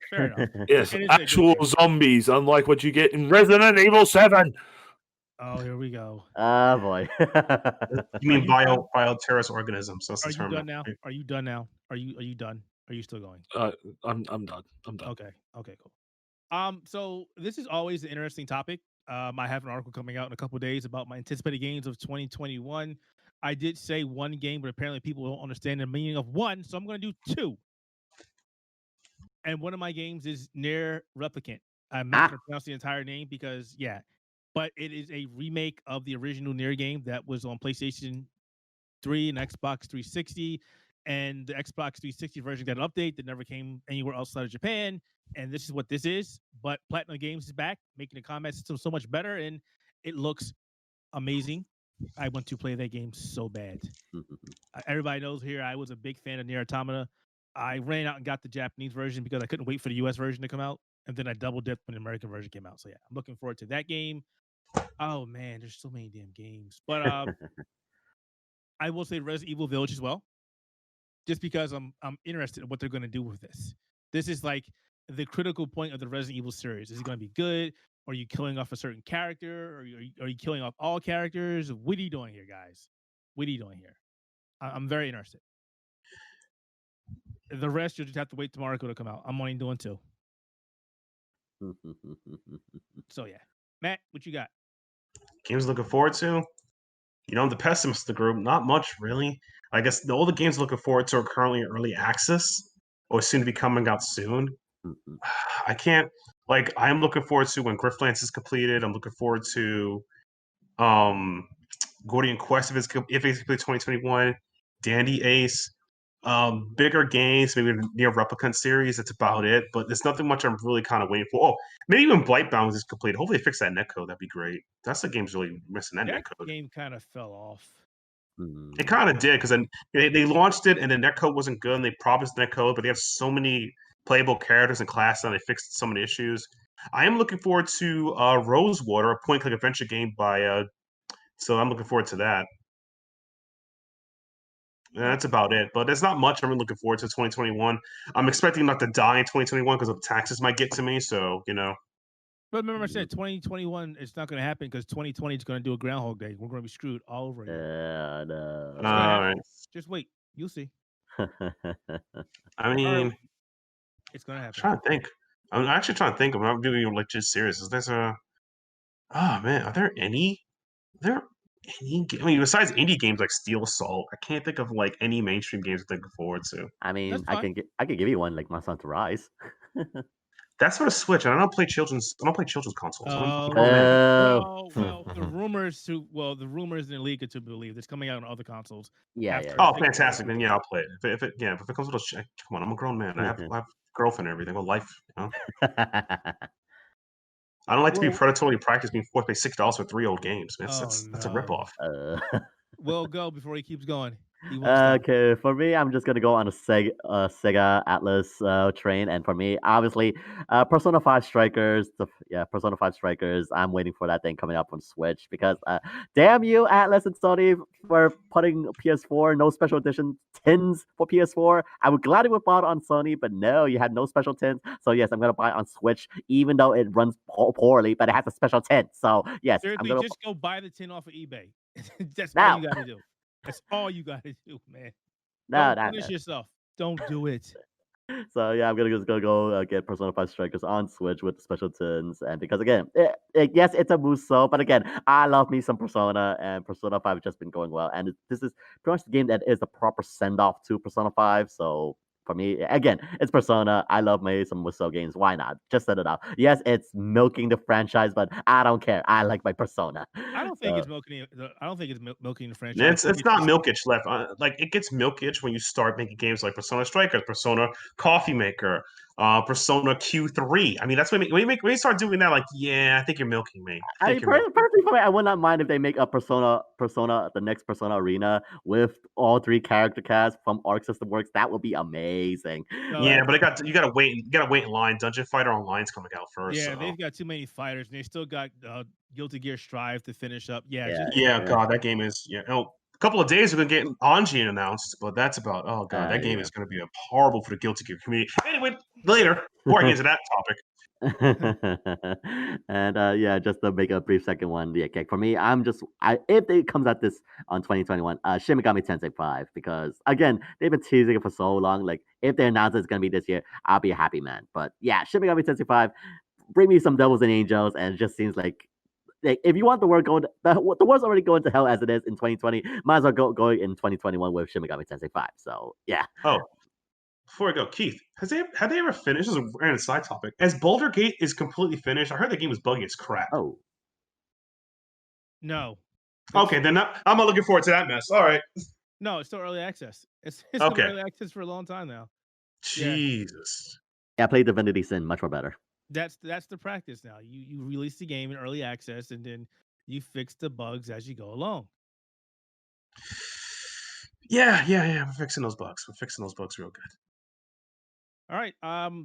Fair enough. Yes, actual zombies, unlike what you get in Resident Evil 7. Oh, here we go. Ah, boy. You mean bioterrorist organisms? That's the term. Are you done now? Are you done now? Are you done? Are you still going? I'm done. I'm done. Okay, cool. So this is always an interesting topic. I have an article coming out in a couple of days about my anticipated games of 2021. I did say one game, but apparently people don't understand the meaning of one, so I'm going to do two. And one of my games is Nier Replicant. I'm not going to pronounce the entire name because, but it is a remake of the original Nier game that was on PlayStation 3 and Xbox 360. And the Xbox 360 version got an update that never came anywhere outside of Japan. And this is what this is. But Platinum Games is back, making the combat system so much better, and it looks amazing. I want to play that game so bad. Everybody knows here I was a big fan of Nier Automata. I ran out and got the Japanese version because I couldn't wait for the US version to come out. And then I double dipped when the American version came out. So yeah, I'm looking forward to that game. Oh man, there's so many damn games. But I will say Resident Evil Village as well. Just because I'm interested in what they're going to do with this. This is like the critical point of the Resident Evil series. Is it going to be good? Are you killing off a certain character? Or are you killing off all characters? What are you doing here, guys? What are you doing here? I'm very interested. The rest, you'll just have to wait tomorrow to come out. I'm only doing 2. So, yeah. Matt, what you got? Games looking forward to? You know, I'm the pessimist of the group. Not much, really. I guess all the games I'm looking forward to are currently in early access or soon to be coming out soon. I can't, I'm looking forward to when Griftlands is completed. I'm looking forward to Gordian Quest if it's completed 2021, Dandy Ace, bigger games, maybe the Nier Replicant series. That's about it. But there's nothing much I'm really kind of waiting for. Oh, maybe when Blightbound is completed. Hopefully they fix that netcode. That'd be great. That's the game's really missing that netcode. Game kind of fell off. It kind of did because then they launched it and the netcode wasn't good and they promised netcode, but they have so many playable characters and classes and they fixed so many issues. I am looking forward to Rosewater, a point-click adventure game by so I'm looking forward to that. That's about it. But there's not much I'm really looking forward to 2021. I'm expecting not to die in 2021 because of taxes might get to me. So, But remember, I said 2021. It's not going to happen because 2020 is going to do a Groundhog Day. We're going to be screwed all over again. Yeah, It's gonna no. All happen. right. Just wait. You'll see. I mean, It's going to I'm happen. trying to think. I'm actually trying to think of. I'm doing like just serious. Is there's a? Oh man, are there any? I mean, besides indie games like Steel Assault, I can't think of like any mainstream games to look forward to. I mean, That's I fine. can give you one like Monster Hunter Rise. That's for the Switch. And I don't play children's consoles. I'm a Oh, grown man. well, the rumors in the league are to believe it's coming out on other consoles. Yeah, after yeah. Oh, Big fantastic! Brother. Then yeah, I'll play it. If it comes with a check, come on, I'm a grown man. I have a girlfriend and everything. A life. I don't like to be Well- predatorily practiced being forced to pay $6 for 3 old games. Man. That's a no. ripoff. Well, go before he keeps going. He won't stop. Okay, for me, I'm just gonna go on a Sega Atlas train, and for me, obviously, Persona 5 Strikers. Persona 5 Strikers. I'm waiting for that thing coming up on Switch because, damn you, Atlas and Sony, for putting PS4 no special edition tins for PS4. I would gladly have bought it on Sony, but no, you had no special tins. So yes, I'm gonna buy it on Switch, even though it runs poorly, but it has a special tin. So yes, I'm Seriously, gonna. just go buy the tin off of eBay. That's Now. all you got to do. That's all you got to do, man. No, Don't punish yourself. Don't do it. So yeah, I'm gonna go get Persona 5 Strikers on Switch with the special tins, and because again, yes, it's a Muso, but again, I love me some Persona, and Persona 5 has just been going well, and this is pretty much the game that is the proper send off to Persona 5. So for me, again, it's Persona. I love me some Muso games. Why not? Just set it up. Yes, it's milking the franchise, but I don't care. I like my Persona. I don't think So- it's milking. I don't think it's milking the franchise. It's not milkage left. Like it gets milkage when you start making games like Persona Strikers, Persona Coffee Maker, Persona Q3. I mean, that's when you start doing that. Like, yeah, I think you're milking me. I mean, personally, for me, I would not mind if they make a Persona, the next Persona Arena with all 3 character casts from Arc System Works. That would be amazing. Yeah, but you gotta wait in line. Dungeon Fighter Online's coming out first. Yeah, so. they've got too many fighters, and they still got Guilty Gear Strive to finish up. Yeah. God, that game is a couple of days we're gonna get Anji announced, but that's about that game yeah. is gonna be horrible for the Guilty Gear community. Anyway, later before I get into that topic. And yeah, just to make a brief second one, yeah, okay, for me, if it comes out this on 2021, Shin Megami Tensei 5, because again, they've been teasing it for so long. Like if they announce it's gonna be this year, I'll be a happy man. But yeah, Shin Megami Tensei 5, bring me some Devils and Angels, and it just seems like if you want the world going, the world's already going to hell as it is in 2020. Might as well go in 2021 with Shin Megami Tensei 5. So yeah. Oh, before I go, Keith, have they ever finished? This is a random side topic. As Boulder Gate is completely finished, I heard the game was buggy as crap. Oh. No. Okay, then I'm not looking forward to that mess. All right. No, it's still early access. It's Okay. been early access for a long time now. Jesus. Yeah, I played Divinity Sin much more better. That's the practice now. You release the game in early access, and then you fix the bugs as you go along. Yeah. We're fixing those bugs. Real good. All right.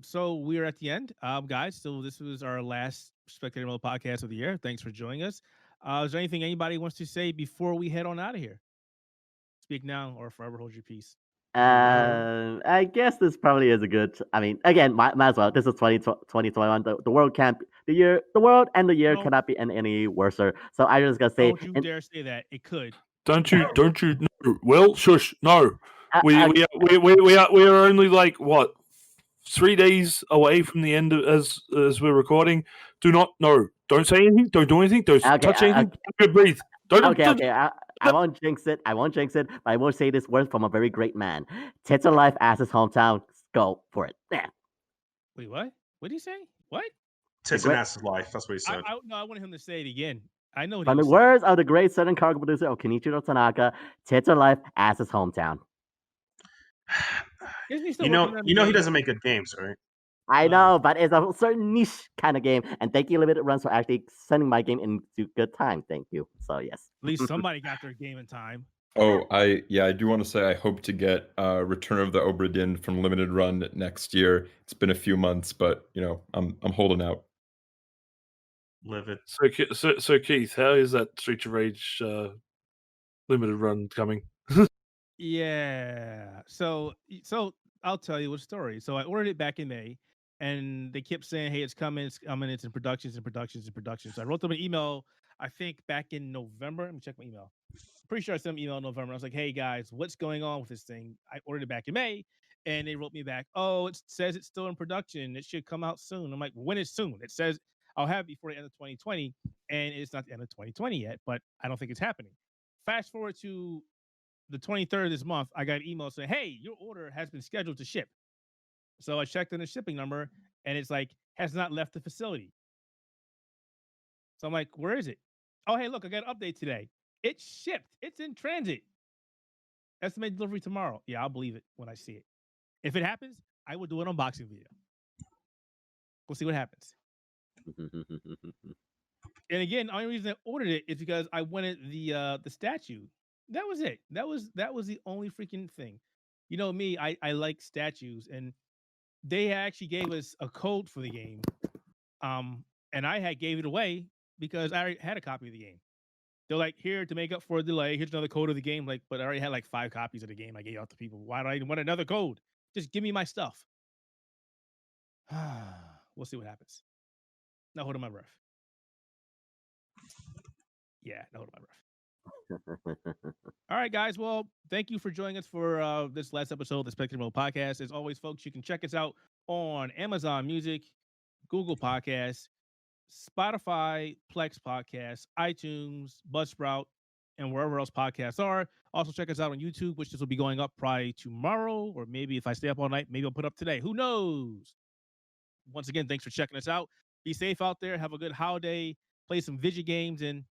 So we're at the end, guys. So this was our last Spectator Mode podcast of the year. Thanks for joining us. Is there anything anybody wants to say before we head on out of here? Speak now or forever hold your peace. I guess this probably is a good. I mean, again, might as well. This is 2021. The world can't. The world and the year No. cannot be any worse. So I just gotta say. Don't you dare say that. It could. Don't you? No. Well, shush. No. We I- are only like what 3 days away from the end as we're recording. Don't say anything. Don't do anything. Don't touch anything. Don't breathe. Okay. I won't jinx it. But I will say this word from a very great man. Tits are life, ass is hometown. Go for it. Yeah. Wait, what? What did he say? What? Tits and ass is life. That's what he said. I want him to say it again. I know what From he the was words of the great Southern cargo producer Kenichiro Tanaka, tits are life, ass is hometown. saying. Isn't he still You know working on the he game? doesn't make good games, right? I know, but it's a certain niche kind of game. And thank you, Limited Runs, for actually sending my game into good time. Thank you. So yes. At least somebody got their game in time. Oh, I do want to say I hope to get Return of the Obra Dinn from Limited Run next year. It's been a few months, but I'm holding out. Live it. So Keith, how is that Streets of Rage limited run coming? Yeah. So I'll tell you a story. So I ordered it back in May, and they kept saying, "Hey, it's coming, it's coming, it's in productions and productions and productions." So I wrote them an email. I think back in November. Let me check my email. Pretty sure I sent an email in November. I was like, "Hey guys, what's going on with this thing?" I ordered it back in May, and they wrote me back, "Oh, it says it's still in production. It should come out soon." I'm like, "When is soon?" It says I'll have it before the end of 2020, and it's not the end of 2020 yet. But I don't think it's happening. Fast forward to the 23rd of this month, I got an email saying, "Hey, your order has been scheduled to ship." So I checked on the shipping number, and it's like has not left the facility. So I'm like, "Where is it?" "Oh, hey, look, I got an update today. It's shipped. It's in transit. Estimated delivery tomorrow." Yeah, I'll believe it when I see it. If it happens, I will do an unboxing video. We'll see what happens. And again, the only reason I ordered it is because I wanted the statue. That was it. That was the only freaking thing. You know me, I like statues, and they actually gave us a code for the game. And I had gave it away because I already had a copy of the game. They're like, "Here to make up for a delay, here's another code of the game." Like, but I already had like 5 copies of the game I gave out to people. Why do I want another code? Just give me my stuff. We'll see what happens. No holding my breath. Yeah, no holding my breath. All right, guys. Well, thank you for joining us for this last episode of the Spectator Mode Podcast. As always, folks, you can check us out on Amazon Music, Google Podcasts, Spotify, Plex Podcasts, iTunes, Buzzsprout, and wherever else podcasts are. Also, check us out on YouTube, which this will be going up probably tomorrow, or maybe if I stay up all night, maybe I'll put up today. Who knows? Once again, thanks for checking us out. Be safe out there. Have a good holiday. Play some video games, and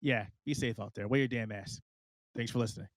yeah, be safe out there. Wear your damn ass. Thanks for listening.